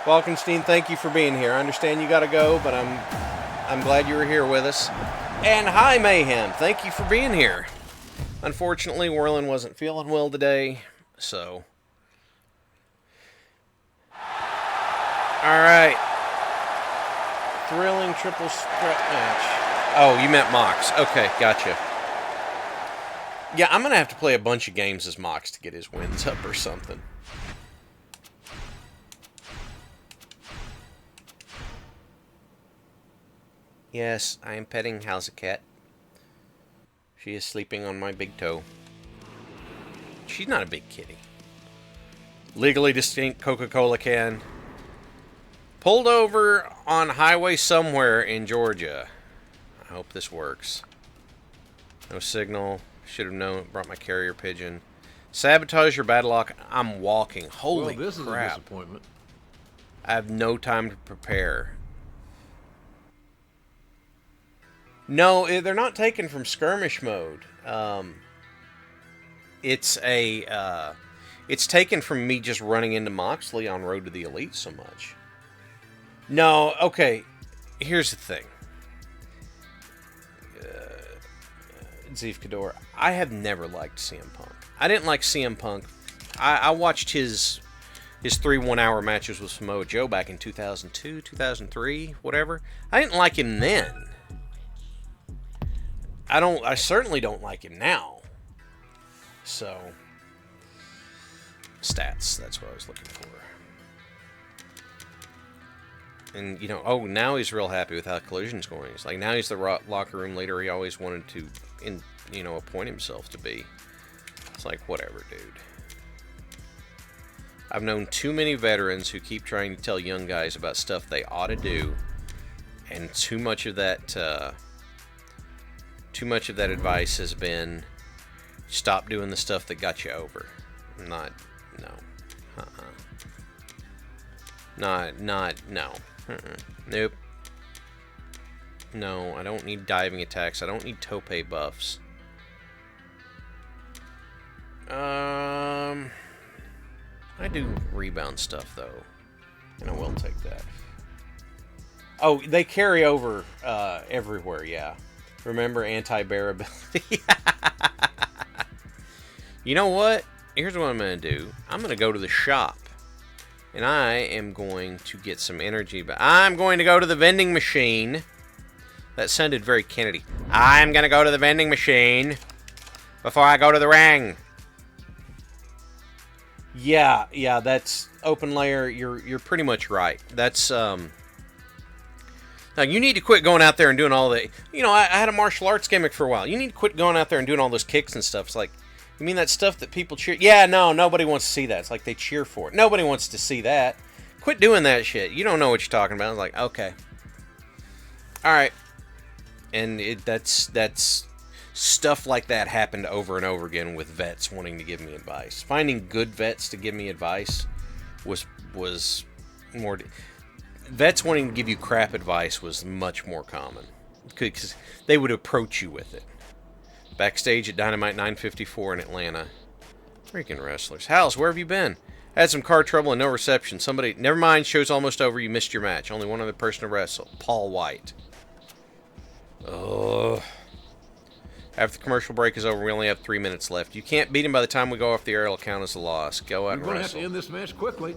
Walkenstein, thank you for being here. I understand you got to go, but I'm glad you were here with us. And hi, Mayhem. Thank you for being here. Unfortunately, Werlin wasn't feeling well today, so... Alright. Thrilling triple threat match. Oh, you meant Mox. Okay, gotcha. Yeah, I'm going to have to play a bunch of games as Mox to get his wins up or something. Yes, I am petting Halzikar. She is sleeping on my big toe. She's not a big kitty. Legally distinct Coca-Cola can. Pulled over on highway somewhere in Georgia. I hope this works. No signal. Should have known. Brought my carrier pigeon. Sabotage your battle lock. I'm walking. Holy well, this crap. is a disappointment. I have no time to prepare. No, they're not taken from skirmish mode. It's taken from me just running into Moxley on Road to the Elite so much. No, okay. Here's the thing. Zeev Kador. I have never liked CM Punk. I didn't like CM Punk. I watched his 3 1-hour matches with Samoa Joe back in 2002, 2003, whatever. I didn't like him then. I certainly don't like him now. So, stats, that's what I was looking for. And, you know, oh, now he's real happy with how Collision's going. He's like, now he's the locker room leader he always wanted to, appoint himself to be. It's like, whatever, dude. I've known too many veterans who keep trying to tell young guys about stuff they ought to do, and too much of that advice has been, stop doing the stuff that got you over. No. Nope. No, I don't need diving attacks. I don't need tope buffs. I do rebound stuff, though. And I will take that. Oh, they carry over everywhere, yeah. Remember anti-bear ability? You know what? Here's what I'm going to do. I'm going to go to the shop. And I am going to get some energy. But I'm going to go to the vending machine. That sounded very Kennedy. I'm going to go to the vending machine before I go to the ring. Yeah, that's open layer. You're pretty much right. That's now you need to quit going out there and doing all the. I had a martial arts gimmick for a while. You need to quit going out there and doing all those kicks and stuff. It's like, you mean that stuff that people cheer? Yeah, no, nobody wants to see that. It's like they cheer for it. Nobody wants to see that. Quit doing that shit. You don't know what you're talking about. It's like, okay, all right, and that's. Stuff like that happened over and over again with vets wanting to give me advice. Finding good vets to give me advice was more... Vets wanting to give you crap advice was much more common. Because they would approach you with it. Backstage at Dynamite 954 in Atlanta. Freaking wrestlers. Halz, where have you been? Had some car trouble and no reception. Somebody... Never mind, show's almost over. You missed your match. Only one other person to wrestle. Paul White. Ugh. After the commercial break is over, we only have 3 minutes left. You can't beat him by the time we go off the air. It'll count as a loss. Go out and wrestle. We're going to have to end this match quickly.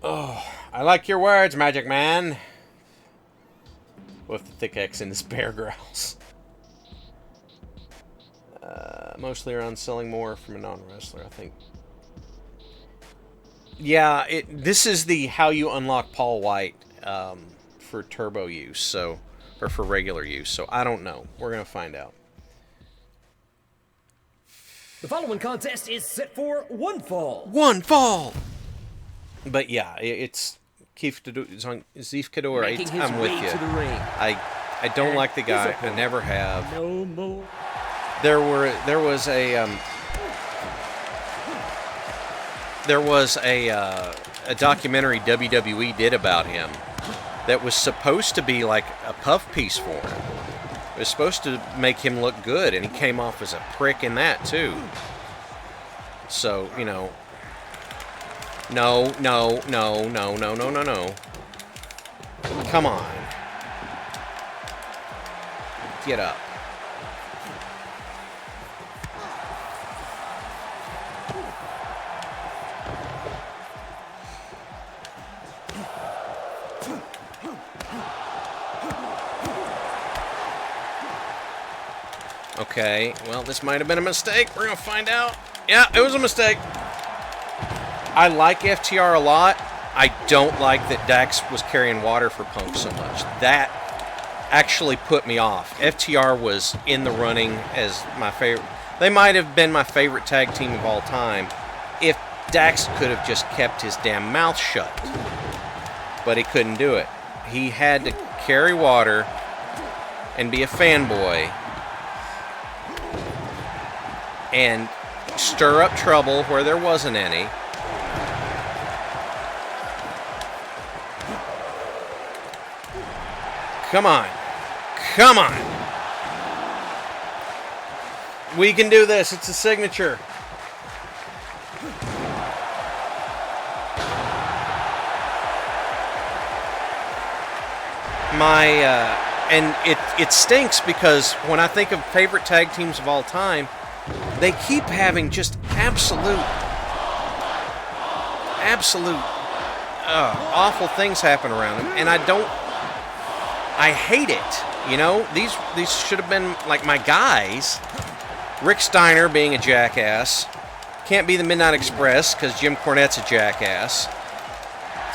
Oh, I like your words, Magic Man. With the thick X in his bear growls. Mostly around selling more from a non-wrestler, I think. Yeah, this is the how you unlock Paul White for turbo use, so... Or for regular use, so I don't know. We're going to find out. The following contest is set for one fall. One fall! But yeah, it's Zeev Kador. I'm with you. I don't like the guy. I never have. No more. There was a documentary WWE did about him. That was supposed to be like a puff piece for him. It was supposed to make him look good, and he came off as a prick in that, too. So, no. Come on. Get up. Okay, well, this might have been a mistake. We're going to find out. Yeah, it was a mistake. I like FTR a lot. I don't like that Dax was carrying water for Punk so much. That actually put me off. FTR was in the running as my favorite. They might have been my favorite tag team of all time if Dax could have just kept his damn mouth shut. But he couldn't do it. He had to carry water and be a fanboy and stir up trouble where there wasn't any. Come on. Come on. We can do this. It's a signature. And it stinks because when I think of favorite tag teams of all time, they keep having just absolute awful things happen around them, and I hate it. You know, these should have been like my guys. Rick Steiner being a jackass. Can't be the Midnight Express because Jim Cornette's a jackass.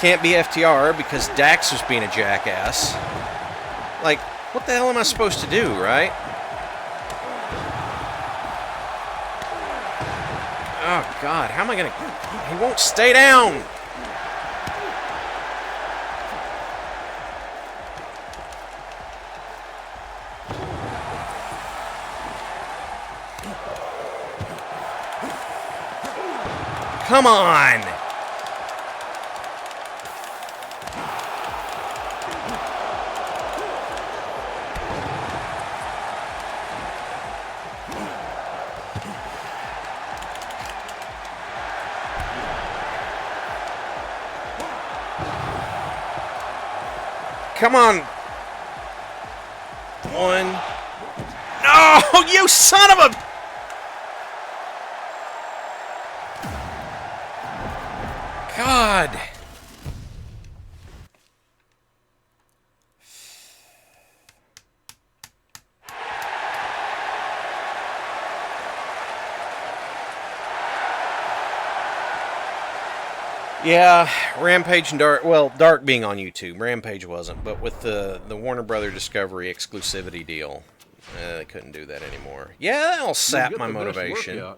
Can't be FTR because Dax was being a jackass. Like, what the hell am I supposed to do, right? Oh, God, how am I going to... He won't stay down! Come on! Come on. One. No, you son of a... God. Yeah, Rampage and Dark. Well, Dark being on YouTube, Rampage wasn't, but with the Warner Brother Discovery exclusivity deal, they couldn't do that anymore. Yeah, that'll sap my motivation.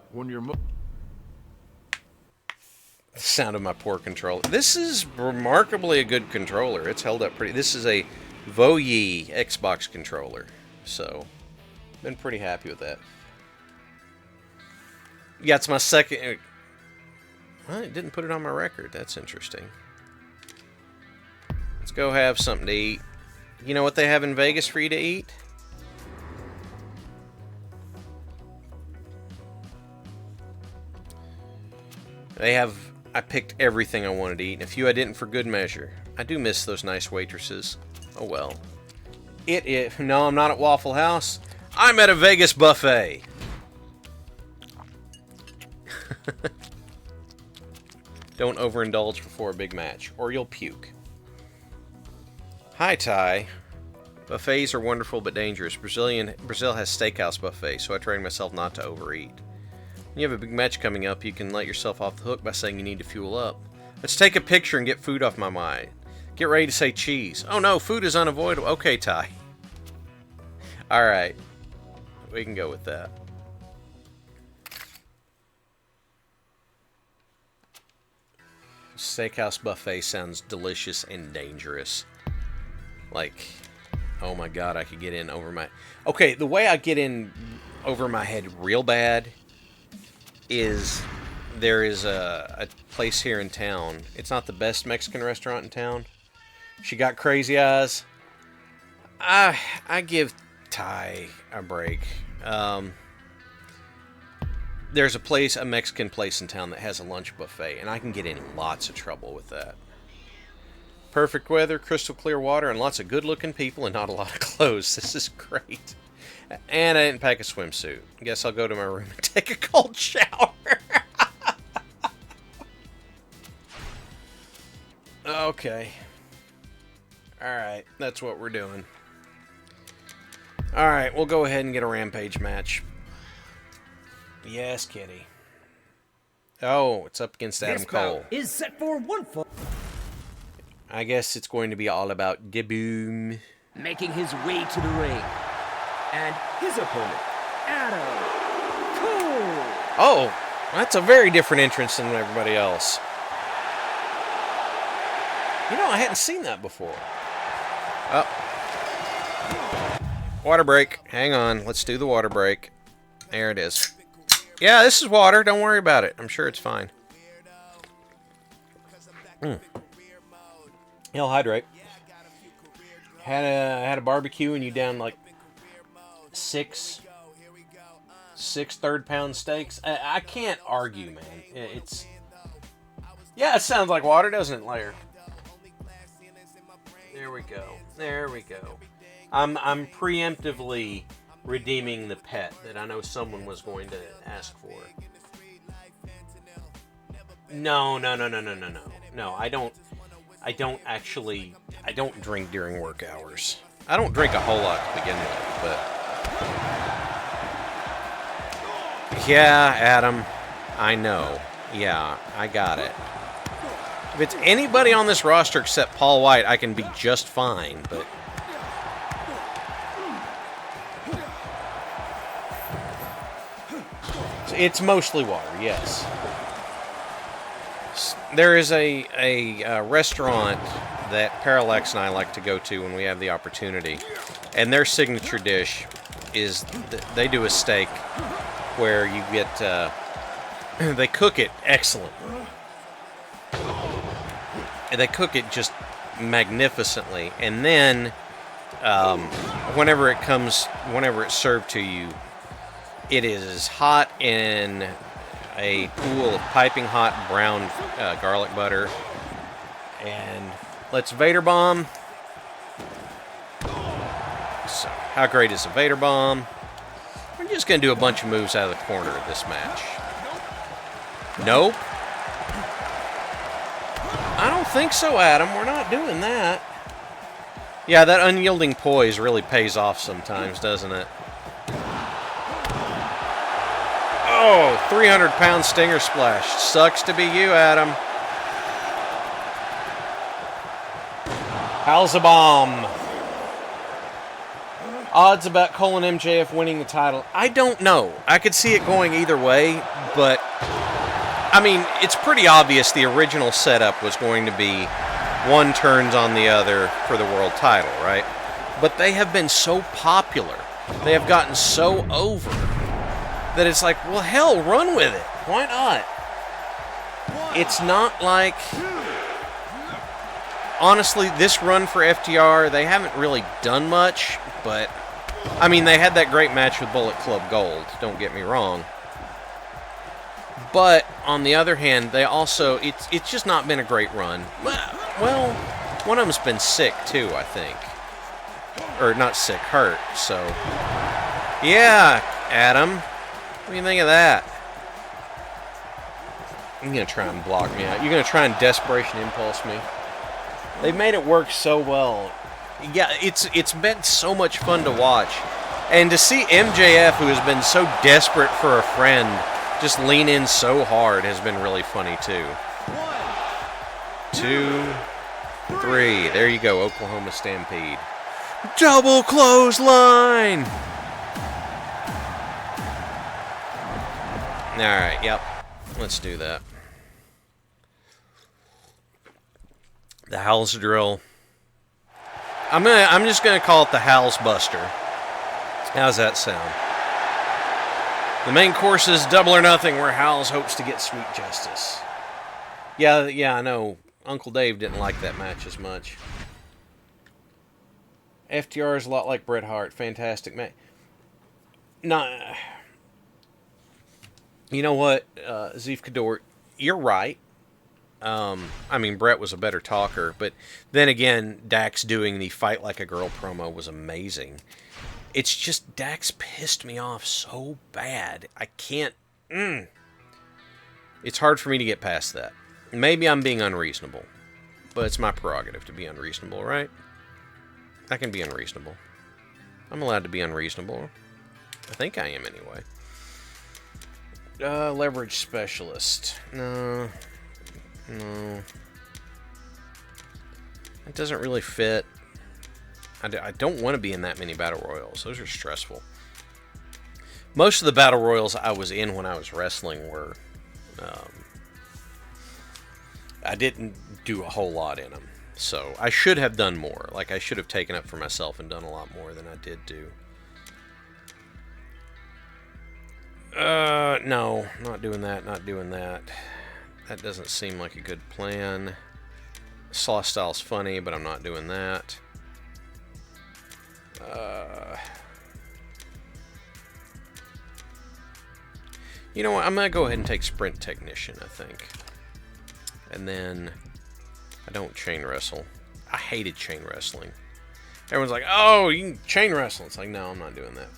Sound of my poor controller. This is remarkably a good controller. It's held up pretty. This is a Voyi Xbox controller, so been pretty happy with that. Yeah, it's my second. Well, it didn't put it on my record. That's interesting. Let's go have something to eat. You know what they have in Vegas for you to eat? They have... I picked everything I wanted to eat, and a few I didn't for good measure. I do miss those nice waitresses. Oh well. No, I'm not at Waffle House. I'm at a Vegas buffet. Don't overindulge before a big match, or you'll puke. Hi, Ty. Buffets are wonderful but dangerous. Brazil has steakhouse buffet, so I train myself not to overeat. When you have a big match coming up, you can let yourself off the hook by saying you need to fuel up. Let's take a picture and get food off my mind. Get ready to say cheese. Oh no, food is unavoidable. Okay, Ty. Alright. We can go with that. Steakhouse buffet sounds delicious and dangerous. Like, oh my god, I could get in over my... Okay, the way I get in over my head real bad is there is a place here in town. It's not the best Mexican restaurant in town. She got crazy eyes. I give Ty a break. There's a Mexican place in town that has a lunch buffet, and I can get in lots of trouble with that. Perfect weather, crystal clear water, and lots of good-looking people and not a lot of clothes. This is great. And I didn't pack a swimsuit. Guess I'll go to my room and take a cold shower. Okay. Alright, that's what we're doing. Alright, we'll go ahead and get a Rampage match. Yes, kitty. Oh, it's up against Adam Cole. Is set for one fall. I guess it's going to be all about the boom. Making his way to the ring. And his opponent, Adam Cole. Oh, that's a very different entrance than everybody else. You know, I hadn't seen that before. Oh. Water break. Hang on. Let's do the water break. There it is. Yeah, this is water. Don't worry about it. I'm sure it's fine. He'll hydrate. Had a barbecue and you down like six third-pound steaks. I can't argue, man. Yeah, it sounds like water, doesn't it, Lair? There we go. There we go. I'm preemptively redeeming the pet that I know someone was going to ask for. No. No, I don't drink during work hours. I don't drink a whole lot to begin with, but yeah, Adam, I know. Yeah, I got it. If it's anybody on this roster except Paul White, I can be just fine, but it's mostly water, yes. There is a restaurant that Parallax and I like to go to when we have the opportunity, and their signature dish is they do a steak where you get they cook it excellent. They cook it just magnificently, and then whenever it's served to you, it is hot in a pool of piping hot brown garlic butter. And let's Vader Bomb. So, how great is a Vader Bomb? We're just going to do a bunch of moves out of the corner of this match. Nope. I don't think so, Adam. We're not doing that. Yeah, that unyielding poise really pays off sometimes, doesn't it? Oh, 300-pound stinger splash. Sucks to be you, Adam. Halzikar. Odds about Cole and MJF winning the title. I don't know. I could see it going either way, but I mean, it's pretty obvious the original setup was going to be one turns on the other for the world title, right? But they have been so popular. They have gotten so over that it's like, well, hell, run with it. Why not? It's not like... Honestly, this run for FTR, they haven't really done much, but... I mean, they had that great match with Bullet Club Gold, don't get me wrong. But, on the other hand, they also... It's just not been a great run. Well, one of them's been sick, too, I think. Or, not sick, hurt, so... Yeah, Adam. What do you think of that? You're going to try and block me out. You're going to try and Desperation Impulse me. They've made it work so well. Yeah, it's been so much fun to watch. And to see MJF, who has been so desperate for a friend, just lean in so hard has been really funny, too. 1, 2, 3. There you go, Oklahoma Stampede. Double clothesline! Alright, yep. Let's do that. The Halz drill. I'm just gonna call it the Halz Buster. How's that sound? The main course is Double or Nothing, where Halz hopes to get sweet justice. Yeah, I know. Uncle Dave didn't like that match as much. FTR is a lot like Bret Hart. Fantastic match. Nah. You know what, Zeef Kadort, you're right. I mean, Bret was a better talker, but then again, Dax doing the Fight Like a Girl promo was amazing. It's just, Dax pissed me off so bad. I can't, It's hard for me to get past that. Maybe I'm being unreasonable, but it's my prerogative to be unreasonable, right? I can be unreasonable. I'm allowed to be unreasonable. I think I am anyway. Leverage specialist. No. It doesn't really fit. I don't want to be in that many battle royals. Those are stressful. Most of the battle royals I was in when I was wrestling were... I didn't do a whole lot in them. So I should have done more. Like, I should have taken up for myself and done a lot more than I did do. No. Not doing that. That doesn't seem like a good plan. Saw style's funny, but I'm not doing that. You know what? I'm going to go ahead and take Sprint Technician, I think. And then I don't chain wrestle. I hated chain wrestling. Everyone's like, oh, you can chain wrestle. It's like, no, I'm not doing that.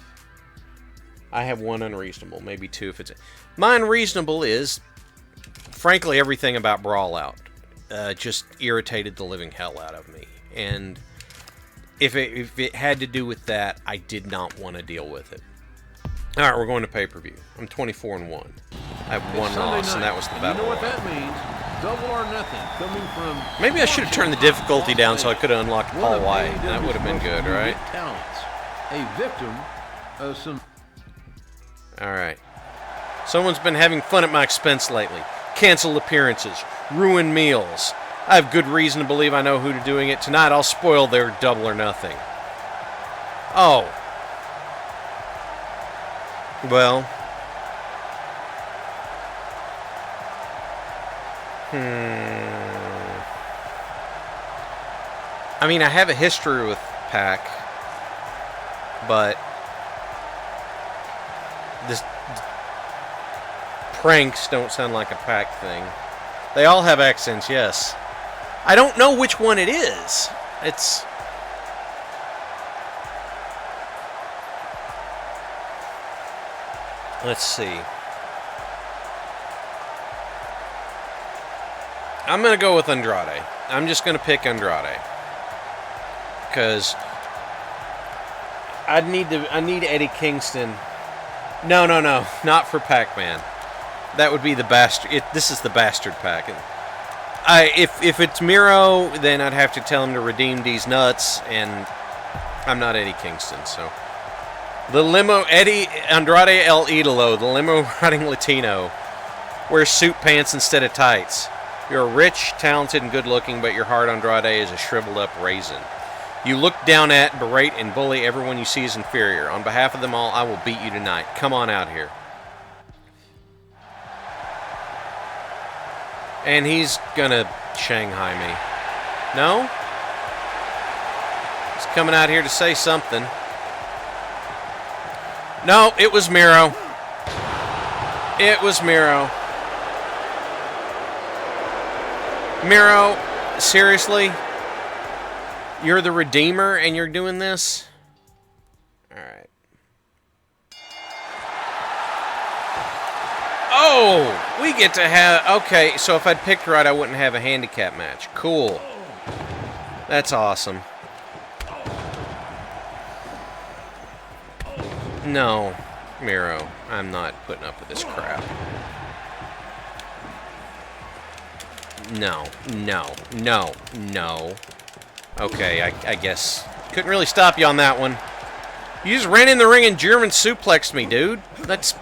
I have one unreasonable, maybe two if it's... My unreasonable is, frankly, everything about Brawl Out. Just irritated the living hell out of me. And if it had to do with that, I did not want to deal with it. All right, we're going to pay-per-view. I'm 24-1. I have one loss, and that was the battle. You know what that means? Double or nothing. Coming from... Maybe I should have turned the difficulty down so I could have unlocked Paul White. That would have been good, right? Talents. A victim of some... All right. Someone's been having fun at my expense lately. Cancel appearances. Ruin meals. I have good reason to believe I know who's doing it. Tonight I'll spoil their double or nothing. Oh. Well. I mean, I have a history with Pac, but this pranks don't sound like a Pac thing. They all have accents, yes. I don't know which one it is. It's... Let's see. I'm going to go with Andrade. I'm just going to pick Andrade. Because I need Eddie Kingston. No, not for Pac-Man. That would be the bastard. This is the bastard Pac. If it's Miro, then I'd have to tell him to redeem these nuts, and I'm not Eddie Kingston, so. The limo, Andrade El Idolo, the limo riding Latino, wears suit pants instead of tights. You're rich, talented, and good-looking, but your heart, Andrade, is a shriveled-up raisin. You look down at, berate, and bully everyone you see as inferior. On behalf of them all, I will beat you tonight. Come on out here. And he's gonna Shanghai me. No? He's coming out here to say something. No, it was Miro. It was Miro. Miro, seriously? You're the Redeemer and you're doing this? Alright. Oh! We get to have... Okay, so if I'd picked right, I wouldn't have a handicap match. Cool. That's awesome. No, Miro, I'm not putting up with this crap. No. Okay, I guess. Couldn't really stop you on that one. You just ran in the ring and German suplexed me, dude. That's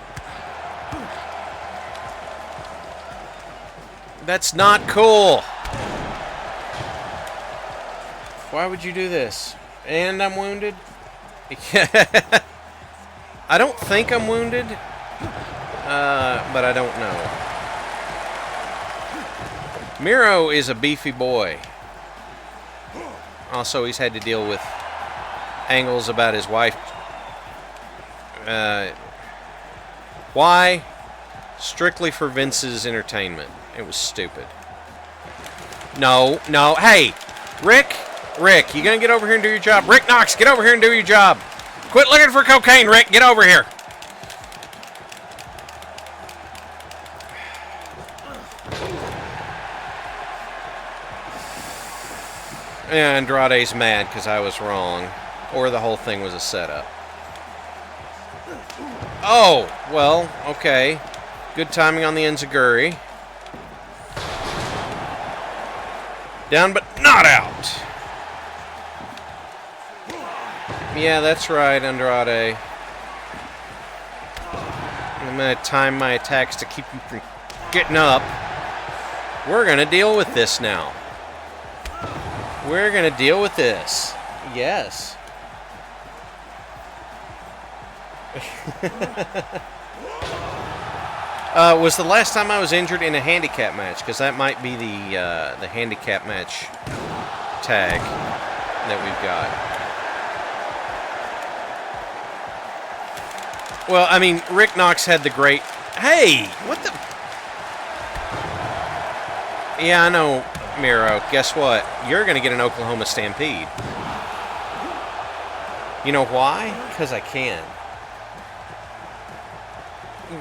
not cool. Why would you do this? And I'm wounded? I don't think I'm wounded, but I don't know. Miro is a beefy boy. Also, he's had to deal with angles about his wife. Why? Strictly for Vince's entertainment. It was stupid. No. Hey, Rick, you gonna get over here and do your job? Rick Knox, get over here and do your job. Quit looking for cocaine, Rick. Get over here. Yeah, Andrade's mad because I was wrong. Or the whole thing was a setup. Oh, well, okay. Good timing on the enziguri. Down but not out. Yeah, that's right, Andrade. I'm going to time my attacks to keep you from getting up. We're going to deal with this now. We're going to deal with this. Yes. Was the last time I was injured in a handicap match? Because that might be the handicap match tag that we've got. Well, I mean, Rick Knox had the great... Hey! What the... Yeah, I know, Miro. Guess what? You're going to get an Oklahoma Stampede. You know why? Because I can.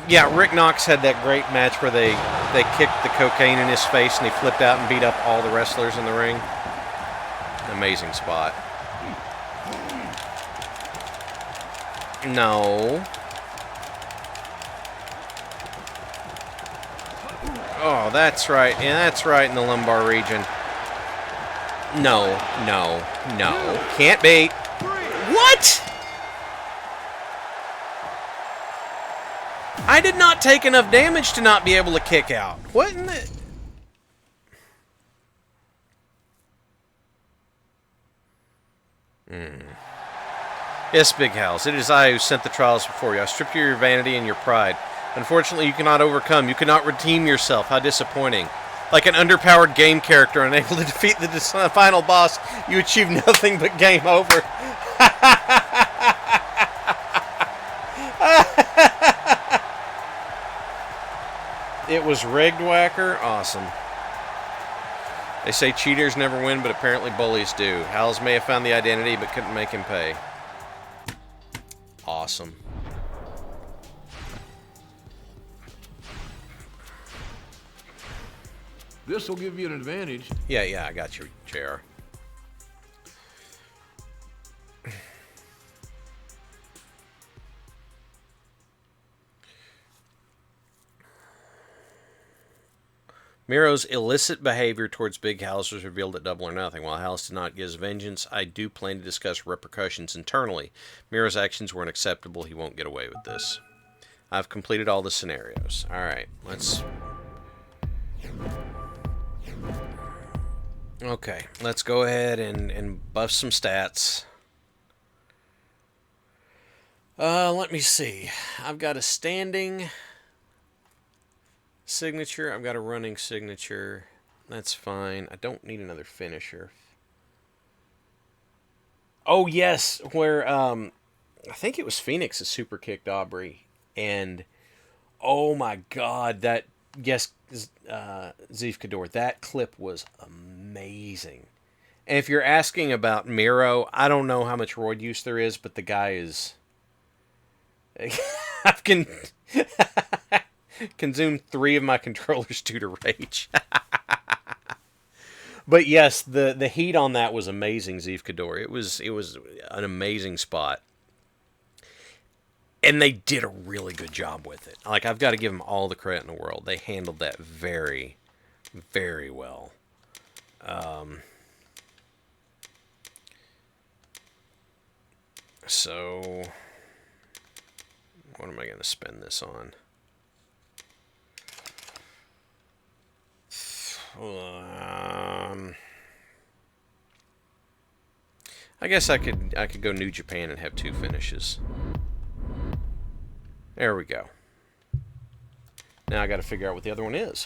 Yeah, Rick Knox had that great match where they kicked the cocaine in his face and he flipped out and beat up all the wrestlers in the ring. Amazing spot. No. Oh, that's right. And that's right in the lumbar region. No, no, no. Can't be. What? I did not take enough damage to not be able to kick out. What in the... Yes, Big Halz, it is I who sent the trials before you. I strip you of your vanity and your pride. Unfortunately, you cannot overcome. You cannot redeem yourself. How disappointing. Like an underpowered game character unable to defeat the final boss, you achieve nothing but game over. It was rigged, Whacker. Awesome. They say cheaters never win, but apparently bullies do. Halz may have found the identity, but couldn't make him pay. Awesome. This will give you an advantage. Yeah, I got you, JR. Miro's illicit behavior towards Big Halz was revealed at Double or Nothing. While Halz did not get his vengeance, I do plan to discuss repercussions internally. Miro's actions were unacceptable. He won't get away with this. I've completed all the scenarios. Alright, let's... Okay, let's go ahead and buff some stats. Let me see. I've got a standing signature. I've got a running signature. That's fine. I don't need another finisher. Oh, yes, where, I think it was Phoenix that super kicked Aubrey. And, oh my god, that, yes, Zeef Kador, that clip was amazing. And if you're asking about Miro, I don't know how much roid use there is, but the guy is... I've consumed 3 of my controllers due to rage. But yes, the heat on that was amazing, Zeef Kador. It was an amazing spot. And they did a really good job with it. Like, I've got to give them all the credit in the world. They handled that very, very well. So, what am I going to spend this on? I guess I could go New Japan and have 2 finishes. There we go. Now I got to figure out what the other one is.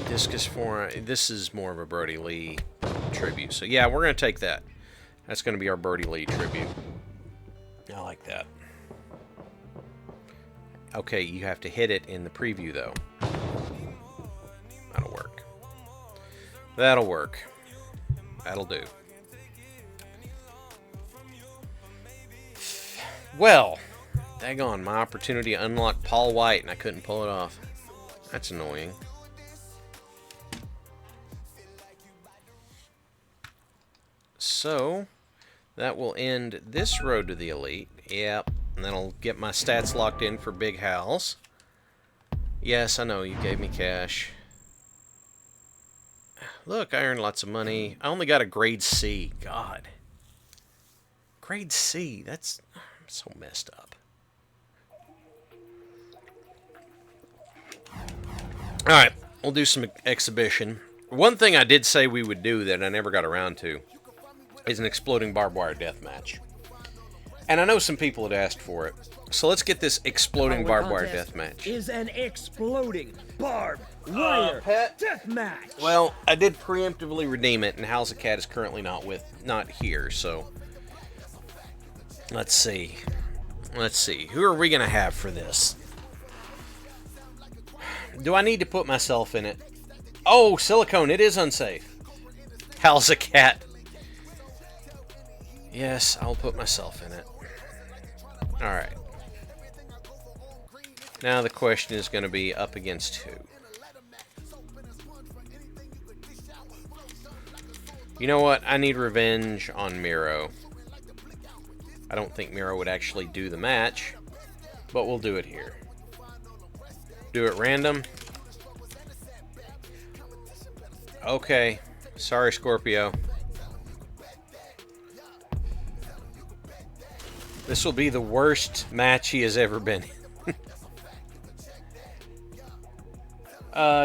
Discus forearm. This is more of a Brody Lee tribute. So yeah, we're going to take that. That's going to be our Brody Lee tribute. I like that. Okay, you have to hit it in the preview, though. That'll work. That'll work. That'll do. Well, daggone, my opportunity to unlock Paul White, and I couldn't pull it off. That's annoying. So, that will end this road to the Elite. Yep. And then I'll get my stats locked in for Big Halz. Yes, I know, you gave me cash. Look, I earned lots of money. I only got a grade C. God. Grade C. That's so messed up. Alright, we'll do some exhibition. One thing I did say we would do that I never got around to is an exploding barbed wire death match. And I know some people had asked for it. So let's get this exploding barbed wire death match. Is an exploding barbed wire death match. Well, I did preemptively redeem it, and Halzikar is currently not here, so let's see. Let's see. Who are we gonna have for this? Do I need to put myself in it? Oh, silicone, it is unsafe. Halzikar. Yes, I'll put myself in it. Alright. Now the question is going to be up against who? You know what? I need revenge on Miro. I don't think Miro would actually do the match, but we'll do it here. Do it random. Okay. Sorry, Scorpio. This will be the worst match he has ever been in.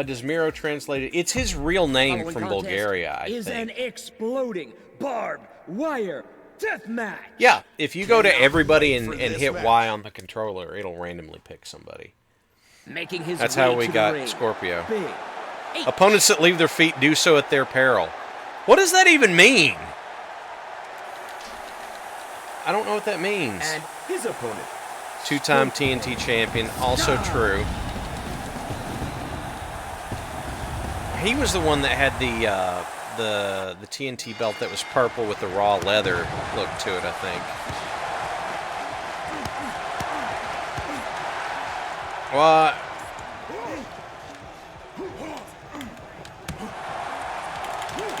Does Miro translate it? It's his real name from Bulgaria, I is think. An exploding barbed wire death match. Yeah, if you go to everybody and hit Y on the controller, it'll randomly pick somebody. Making his That's way how we to got the ring. Scorpio. Big H. Opponents that leave their feet do so at their peril. What does that even mean? I don't know what that means. And his opponent. Two-time TNT champion, also true. He was the one that had the TNT belt that was purple with the raw leather look to it, I think. What?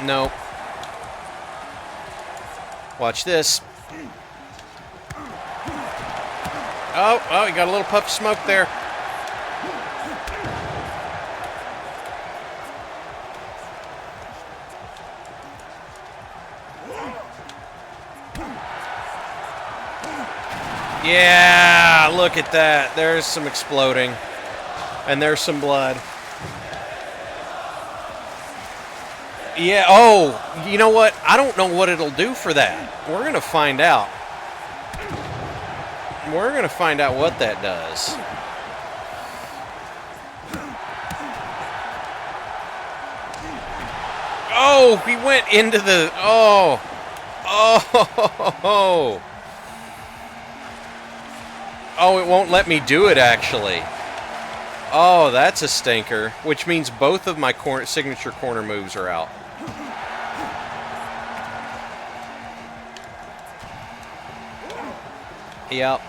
Nope. Watch this. Oh, he got a little puff of smoke there. Yeah, look at that. There's some exploding. And there's some blood. Yeah, oh, you know what? I don't know what it'll do for that. We're going to find out. We're going to find out what that does. Oh, he went into the... Oh. Oh. Oh, it won't let me do it, actually. Oh, that's a stinker. Which means both of my signature corner moves are out. Yep.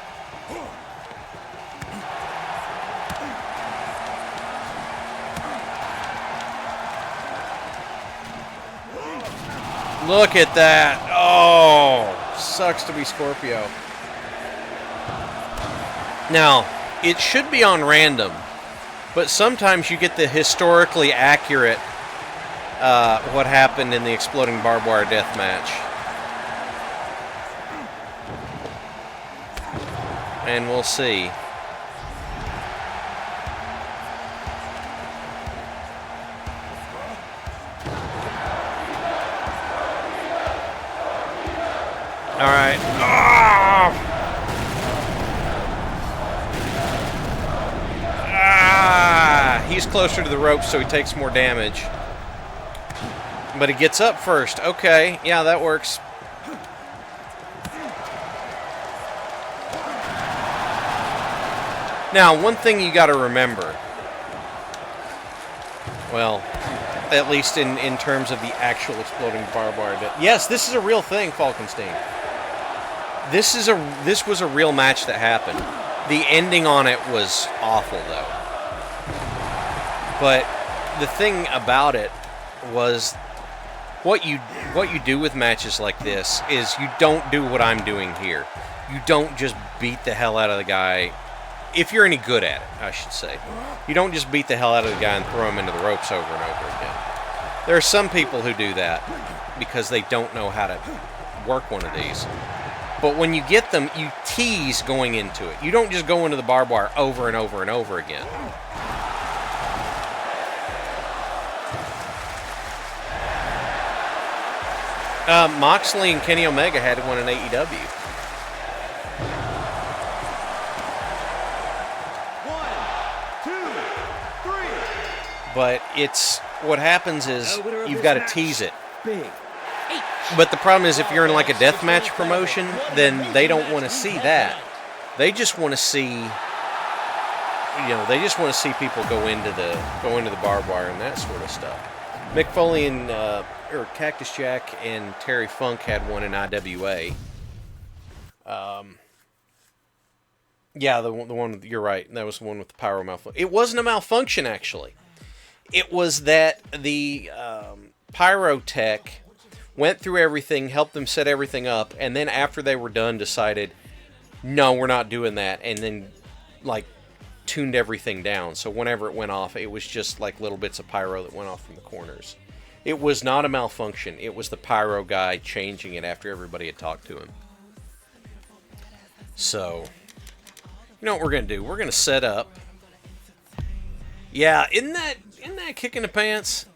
Look at that. Oh, sucks to be Scorpio. Now, it should be on random, but sometimes you get the historically accurate what happened in the exploding barbed wire death match. And we'll see. All right. he's closer to the ropes, so he takes more damage. But he gets up first. Okay, yeah, that works. Now, one thing you got to remember, well, at least in terms of the actual exploding barbed wire. Yes, this is a real thing, Falkenstein. This was a real match that happened. The ending on it was awful, though. But the thing about it was, what you do with matches like this is you don't do what I'm doing here. You don't just beat the hell out of the guy. If you're any good at it, I should say. You don't just beat the hell out of the guy and throw him into the ropes over and over again. There are some people who do that because they don't know how to work one of these. But when you get them, you tease going into it. You don't just go into the barbed wire over and over and over again. Moxley and Kenny Omega had one in AEW. But it's, what happens is you've got to tease it. But the problem is if you're in like a deathmatch promotion, then they don't want to see that. They just want to see, they just want to see people go into the barbed wire and that sort of stuff. Mick Foley and Cactus Jack and Terry Funk had one in IWA. Yeah, the one, you're right. That was the one with the pyro malfunction. It wasn't a malfunction, actually. It was that the pyrotech went through everything, helped them set everything up, and then after they were done decided, no, we're not doing that, and then, tuned everything down. So whenever it went off, it was just like little bits of pyro that went off from the corners. It was not a malfunction. It was the pyro guy changing it after everybody had talked to him. So, you know what we're going to do? We're going to set up. Yeah, isn't that kick in the pants?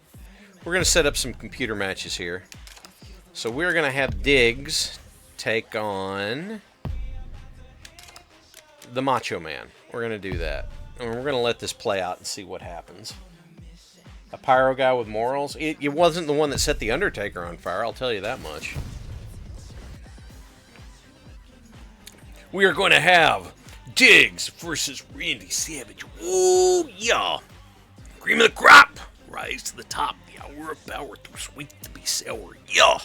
We're going to set up some computer matches here. So we're going to have Diggs take on the Macho Man. We're going to do that. And we're going to let this play out and see what happens. A pyro guy with morals. It wasn't the one that set The Undertaker on fire, I'll tell you that much. We are going to have Diggs versus Randy Savage. Ooh, yeah. Cream of the crop. Rise to the top. The hour of power. Too sweet to be sour. Yeah.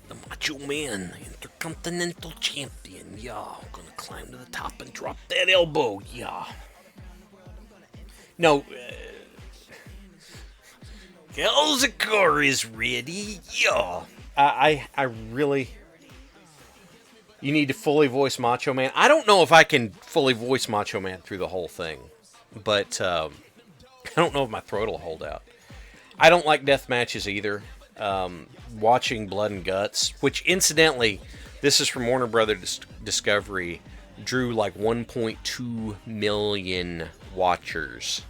The Macho Man. Intercontinental Champion. Yeah. Gonna climb to the top and drop that elbow. Yeah. No. Halzikar is ready. Yeah. I really... You need to fully voice Macho Man. I don't know if I can fully voice Macho Man through the whole thing. But I don't know if my throat will hold out. I don't like death matches either. Watching Blood and Guts, which incidentally, this is from Warner Brothers Discovery, drew like 1.2 million watchers.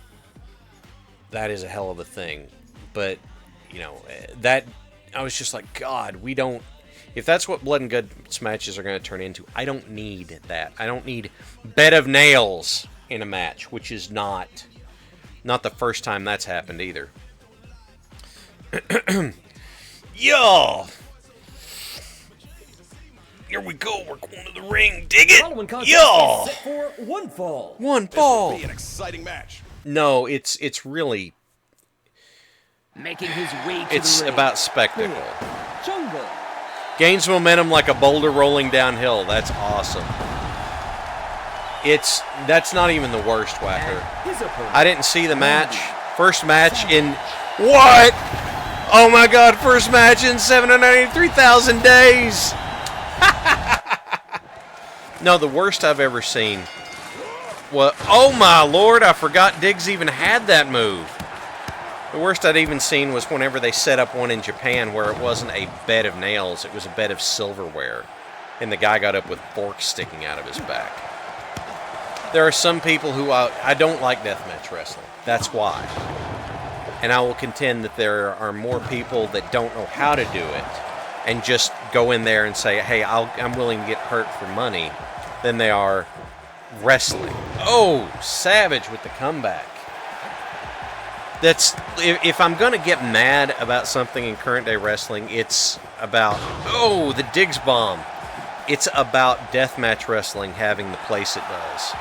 That is a hell of a thing. But, that, I was just like, God, we don't... If that's what Blood and Guts matches are going to turn into, I don't need that. I don't need bed of nails in a match, which is not the first time that's happened either. Yo! Here we go. We're going to the ring. Dig it! Yo! Set for one fall. One fall. This will be an exciting match. No, it's really... Making his way to It's the ring. about spectacle. Jungle. Gains momentum like a boulder rolling downhill. That's awesome. That's not even the worst, Whacker. His opponent. I didn't see the match. First match in... What? Oh my God, first match in 793,000 days. No, the worst I've ever seen. Well, oh my Lord, I forgot Diggs even had that move. The worst I'd even seen was whenever they set up one in Japan where it wasn't a bed of nails, it was a bed of silverware. And the guy got up with forks sticking out of his back. There are some people who I don't like deathmatch wrestling. That's why. And I will contend that there are more people that don't know how to do it and just go in there and say, hey, I'm willing to get hurt for money, than they are wrestling. Oh, Savage with the comeback. That's if I'm gonna get mad about something in current day wrestling, it's about the Diggs bomb. It's about deathmatch wrestling having the place it does.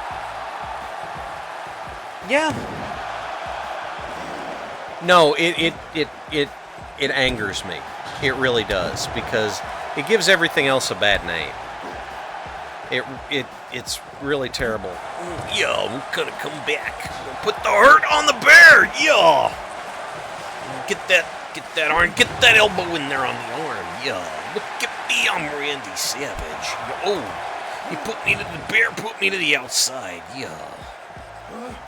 Yeah. No, it angers me. It really does, because it gives everything else a bad name. It's really terrible. Yo, we're gonna come back. We'll put the hurt on the bear. Yo, get that arm, get that elbow in there on the arm. Yo, look at me, I'm Randy Savage. Oh, you put me to the bear, put me to the outside. Yo.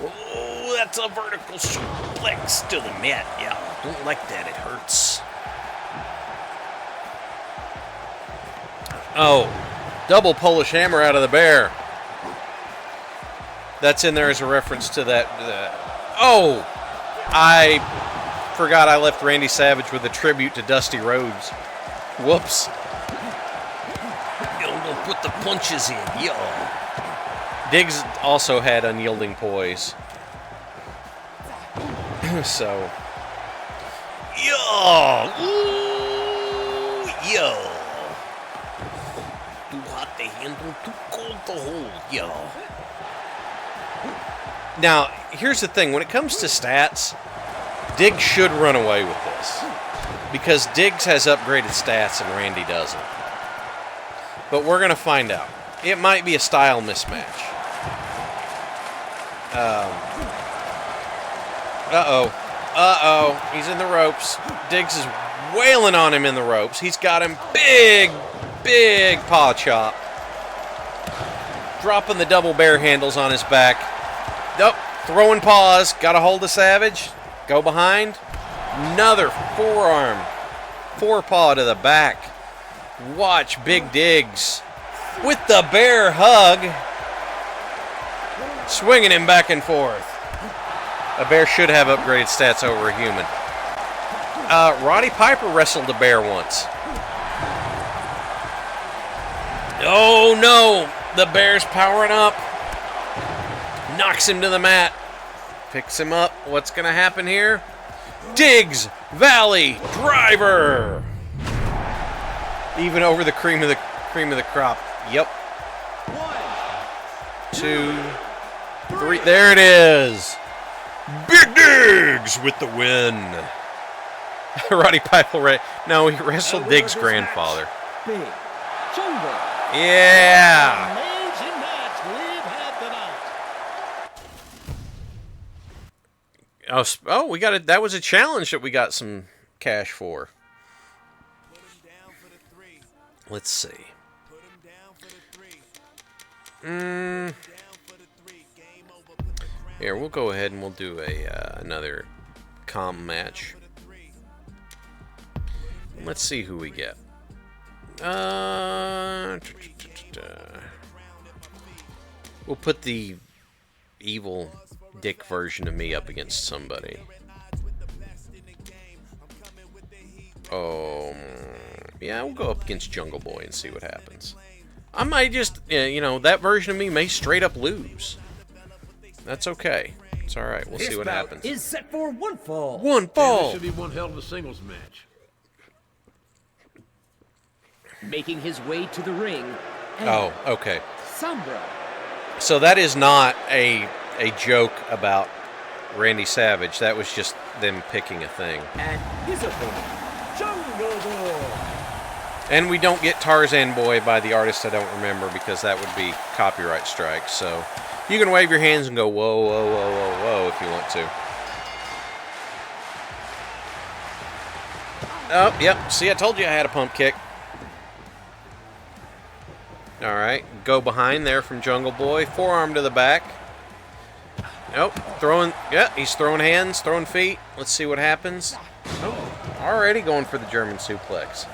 Oh, that's a vertical suplex to the mat. Yeah, don't like that. It hurts. Oh. Double Polish hammer out of the bear. That's in there as a reference to that. I forgot I left Randy Savage with a tribute to Dusty Rhodes. Whoops. Don't put the punches in, yo. Diggs also had unyielding poise. So. Yo. Ooh, yo. Too hot to handle, too cold to hold, yo. Now, here's the thing. When it comes to stats, Diggs should run away with this, because Diggs has upgraded stats and Randy doesn't. But we're going to find out. It might be a style mismatch. Uh-oh. He's in the ropes. Diggs is wailing on him in the ropes. He's got him big paw chop. Dropping the double bear handles on his back. Nope. Throwing paws. Got a hold of Savage. Go behind. Another forearm. Forepaw to the back. Watch Big Diggs with the bear hug. Swinging him back and forth. A bear should have upgraded stats over a human. Roddy Piper wrestled a bear once. Oh no! The bear's powering up. Knocks him to the mat. Picks him up. What's going to happen here? Diggs Valley Driver. Even over the cream of the crop. Yep. 1, 2, 3. There it is. Big Diggs with the win. Roddy Piper. No, he wrestled Diggs' grandfather. Big Jungle. Yeah. Amazing match we've had tonight. Oh, we got it. That was a challenge that we got some cash for. Let's see. Here, we'll go ahead and we'll do another comm match. Let's see who we get. We'll put the evil dick version of me up against somebody. Oh, yeah, we'll go up against Jungle Boy and see what happens. I might just, that version of me may straight up lose. That's okay. It's all right. We'll see what happens. Is set for one fall. One fall. This should be one hell of a singles match. Making his way to the ring. Oh, okay. Sombra. So that is not a joke about Randy Savage. That was just them picking a thing. And his opponent, Jungle Boy. And we don't get Tarzan Boy by the artist I don't remember, because that would be copyright strike. So you can wave your hands and go, whoa, whoa, whoa, whoa, whoa, if you want to. Oh, yep. See, I told you I had a pump kick. All right. Go behind there from Jungle Boy. Forearm to the back. Nope. Throwing. Yeah, he's throwing hands, throwing feet. Let's see what happens. Oh, already going for the German suplex.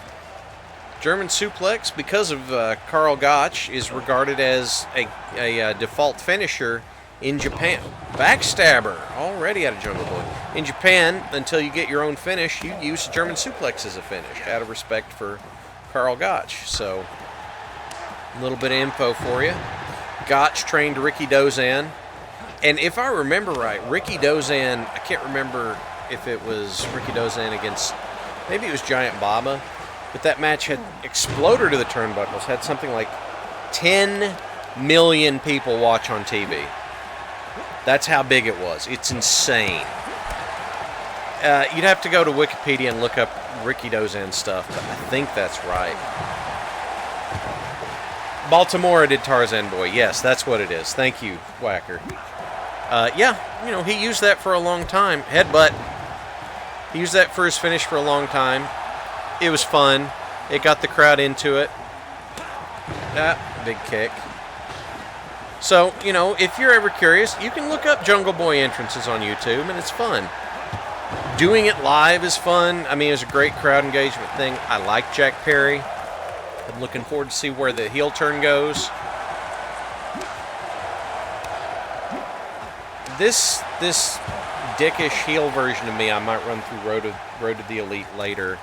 German suplex, because of Karl Gotch, is regarded as a default finisher in Japan. Backstabber, already out of Jungle Boy. In Japan, until you get your own finish, you use German suplex as a finish, out of respect for Karl Gotch. So, a little bit of info for you. Gotch trained Ricky Dozan. And if I remember right, Ricky Dozan, I can't remember if it was Ricky Dozan against, maybe it was Giant Baba, but that match had exploded to the turnbuckles, had something like 10 million people watch on TV. That's how big it was. It's insane. You'd have to go to Wikipedia and look up Ricky Dozan stuff, but I think that's right. Baltimore did Tarzan Boy. Yes, that's what it is. Thank you, Whacker. Yeah, you know, he used that for a long time. Headbutt. He used that for his finish for a long time. It was fun. It got the crowd into it. Big kick. So, you know, if you're ever curious, you can look up Jungle Boy entrances on YouTube, and it's fun. Doing it live is fun. I mean, it was a great crowd engagement thing. I like Jack Perry. I'm looking forward to see where the heel turn goes. This dickish heel version of me, I might run through Road to the Elite later,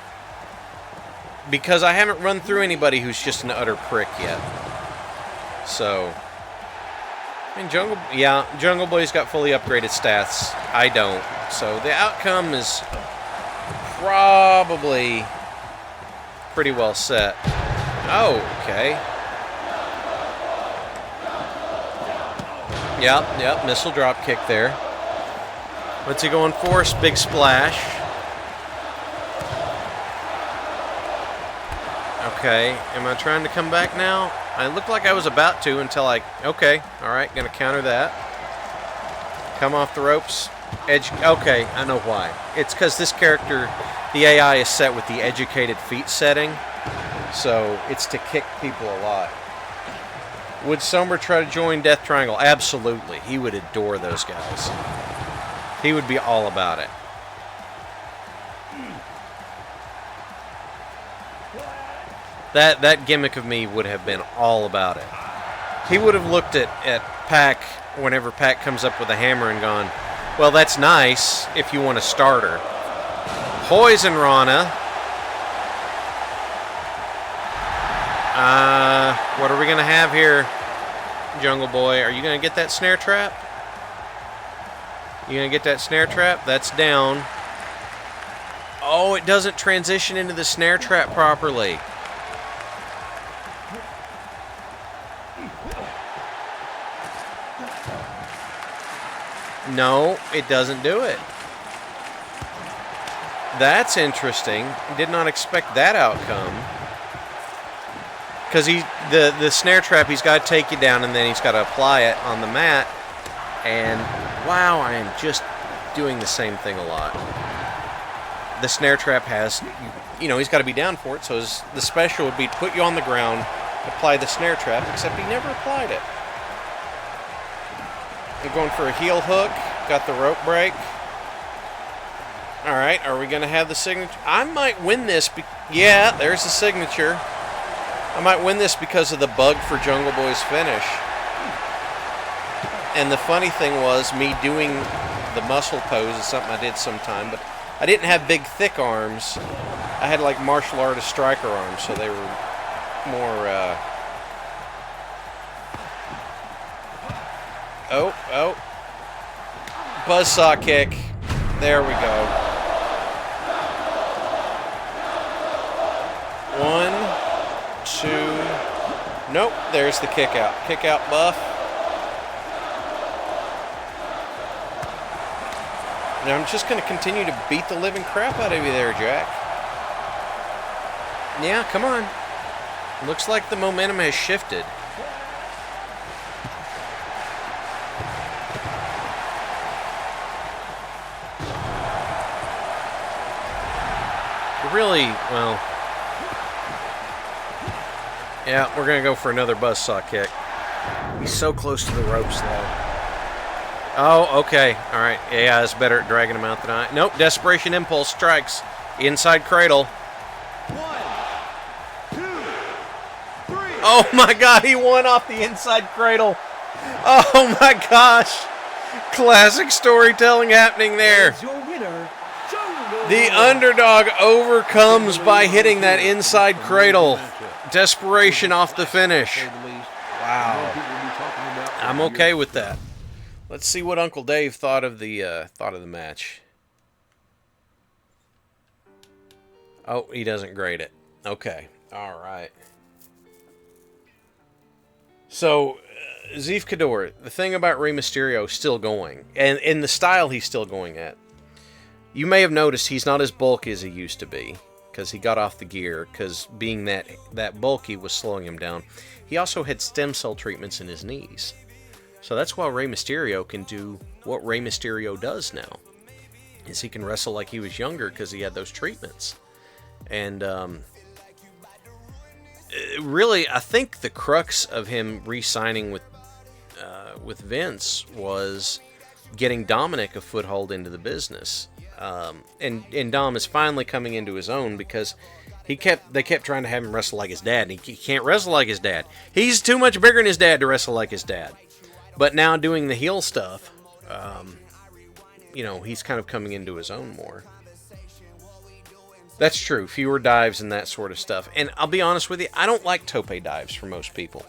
because I haven't run through anybody who's just an utter prick yet. So, I mean, Jungle Boy's got fully upgraded stats. I don't. So the outcome is probably pretty well set. Oh, okay. Yep, missile drop kick there. What's he going for? Big splash. Okay, am I trying to come back now? I looked like I was about to until okay, alright, gonna counter that. Come off the ropes. Edge, okay, I know why. It's because this character, the AI is set with the educated feet setting, so it's to kick people a lot. Would Somber try to join Death Triangle? Absolutely. He would adore those guys. He would be all about it. That gimmick of me would have been all about it. He would have looked at Pac whenever Pac comes up with a hammer and gone, well, that's nice if you want a starter. Poison Rana. What are we going to have here, Jungle Boy? Are you going to get that snare trap? You going to get that snare trap? That's down. Oh, it doesn't transition into the snare trap properly. No, it doesn't do it. That's interesting. Did not expect that outcome. Because the snare trap, he's got to take you down and then he's got to apply it on the mat. And wow, I am just doing the same thing a lot. The snare trap has, you know, he's got to be down for it. So the special would be to put you on the ground, apply the snare trap, except he never applied it. You're going for a heel hook. Got the rope break. All right, are we going to have the signature? I might win this. Yeah, there's the signature. I might win this because of the bug for Jungle Boy's finish. And the funny thing was, me doing the muscle pose is something I did sometime, but I didn't have big, thick arms. I had like martial artist striker arms, so they were more... Oh. Buzzsaw kick. There we go. 1, 2. Nope, there's the kick out. Kick out buff. Now I'm just going to continue to beat the living crap out of you there, Jack. Yeah, come on. Looks like the momentum has shifted. Really, well, yeah, we're going to go for another buzzsaw kick. He's so close to the ropes, though. Oh, okay. All right. AI is better at dragging him out than I. Nope. Desperation Impulse strikes. Inside cradle. 1, 2, 3. Oh, my God. He won off the inside cradle. Oh, my gosh. Classic storytelling happening there. Here's your winner, Jungle The Boy. underdog overcomes by hitting that inside cradle. Desperation off the finish. Wow. I'm okay with that. Let's see what Uncle Dave thought of the match. Oh, he doesn't grade it. Okay. All right. So, Zeef Kador, the thing about Rey Mysterio is still going. And in the style he's still going at. You may have noticed he's not as bulky as he used to be. Because he got off the gear. Because being that bulky was slowing him down. He also had stem cell treatments in his knees. So that's why Rey Mysterio can do what Rey Mysterio does now. Is he can wrestle like he was younger because he had those treatments. And really, I think the crux of him re-signing with Vince was getting Dominic a foothold into the business. And Dom is finally coming into his own because they kept trying to have him wrestle like his dad, and he can't wrestle like his dad. He's too much bigger than his dad to wrestle like his dad. But now doing the heel stuff, he's kind of coming into his own more. That's true. Fewer dives and that sort of stuff. And I'll be honest with you, I don't like tope dives for most people.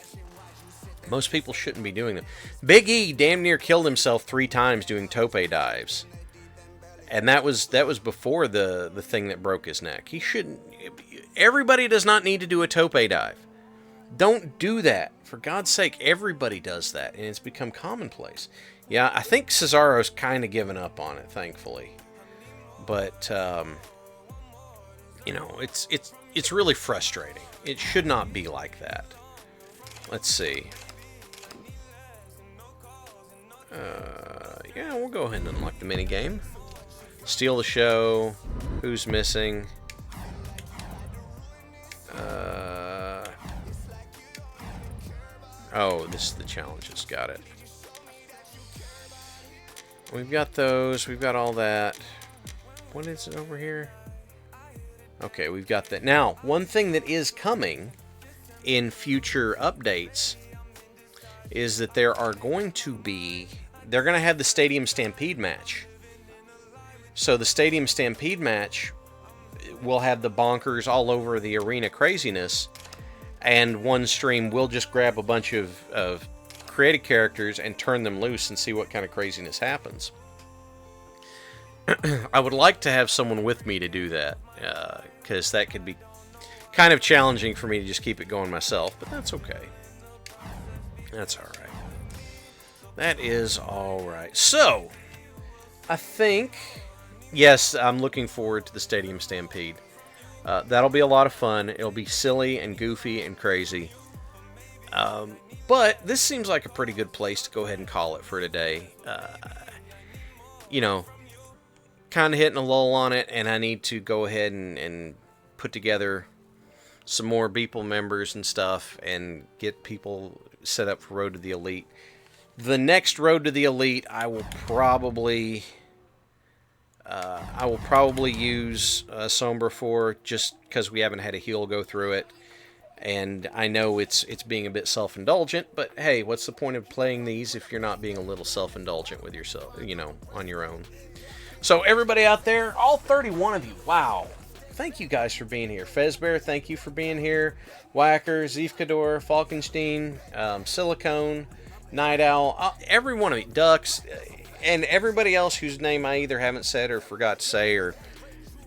Most people shouldn't be doing them. Big E damn near killed himself 3 times doing tope dives. And that was before the thing that broke his neck. He shouldn't. Everybody does not need to do a tope dive. Don't do that. For God's sake, everybody does that. And it's become commonplace. Yeah, I think Cesaro's kind of given up on it, thankfully. But, it's really frustrating. It should not be like that. Let's see. Yeah, we'll go ahead and unlock the minigame. Steal the show. Who's missing? Oh, this is the challenges. Got it. We've got those. We've got all that. What is it over here? Okay, we've got that. Now, one thing that is coming in future updates is that they're going to have the Stadium Stampede match. So the Stadium Stampede match will have the bonkers all over the arena craziness, and one stream will just grab a bunch of created characters and turn them loose and see what kind of craziness happens. I would like to have someone with me to do that, because that could be kind of challenging for me to just keep it going myself, but that's okay. That's alright. That is alright. So, I think, yes, I'm looking forward to the Stadium Stampede. That'll be a lot of fun. It'll be silly and goofy and crazy. But this seems like a pretty good place to go ahead and call it for today. Kind of hitting a lull on it, and I need to go ahead and put together some more Beeple members and stuff and get people set up for Road to the Elite. The next Road to the Elite, I will probably use Sombra for, just because we haven't had a heel go through it. And I know it's being a bit self-indulgent, but hey, what's the point of playing these if you're not being a little self-indulgent with yourself, on your own? So everybody out there, all 31 of you, wow. Thank you guys for being here. Fezbear, thank you for being here. Whacker, Zeefkador, Falkenstein, Silicone, Night Owl, every one of you, Ducks, and everybody else whose name I either haven't said or forgot to say, or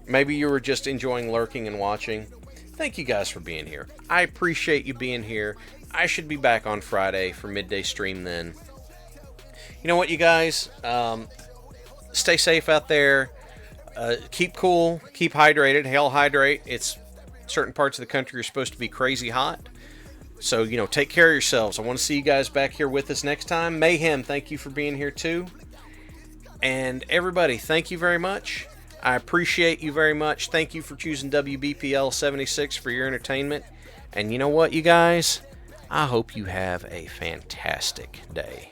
maybe you were just enjoying lurking and watching. Thank you guys for being here. I appreciate you being here. I should be back on Friday for midday stream then. You know what, you guys? Stay safe out there. Keep cool. Keep hydrated. Hell, hydrate. It's certain parts of the country are supposed to be crazy hot. So, take care of yourselves. I want to see you guys back here with us next time. Mayhem, thank you for being here too. And everybody, thank you very much. I appreciate you very much. Thank you for choosing WBPL 76 for your entertainment. And you know what, you guys? I hope you have a fantastic day.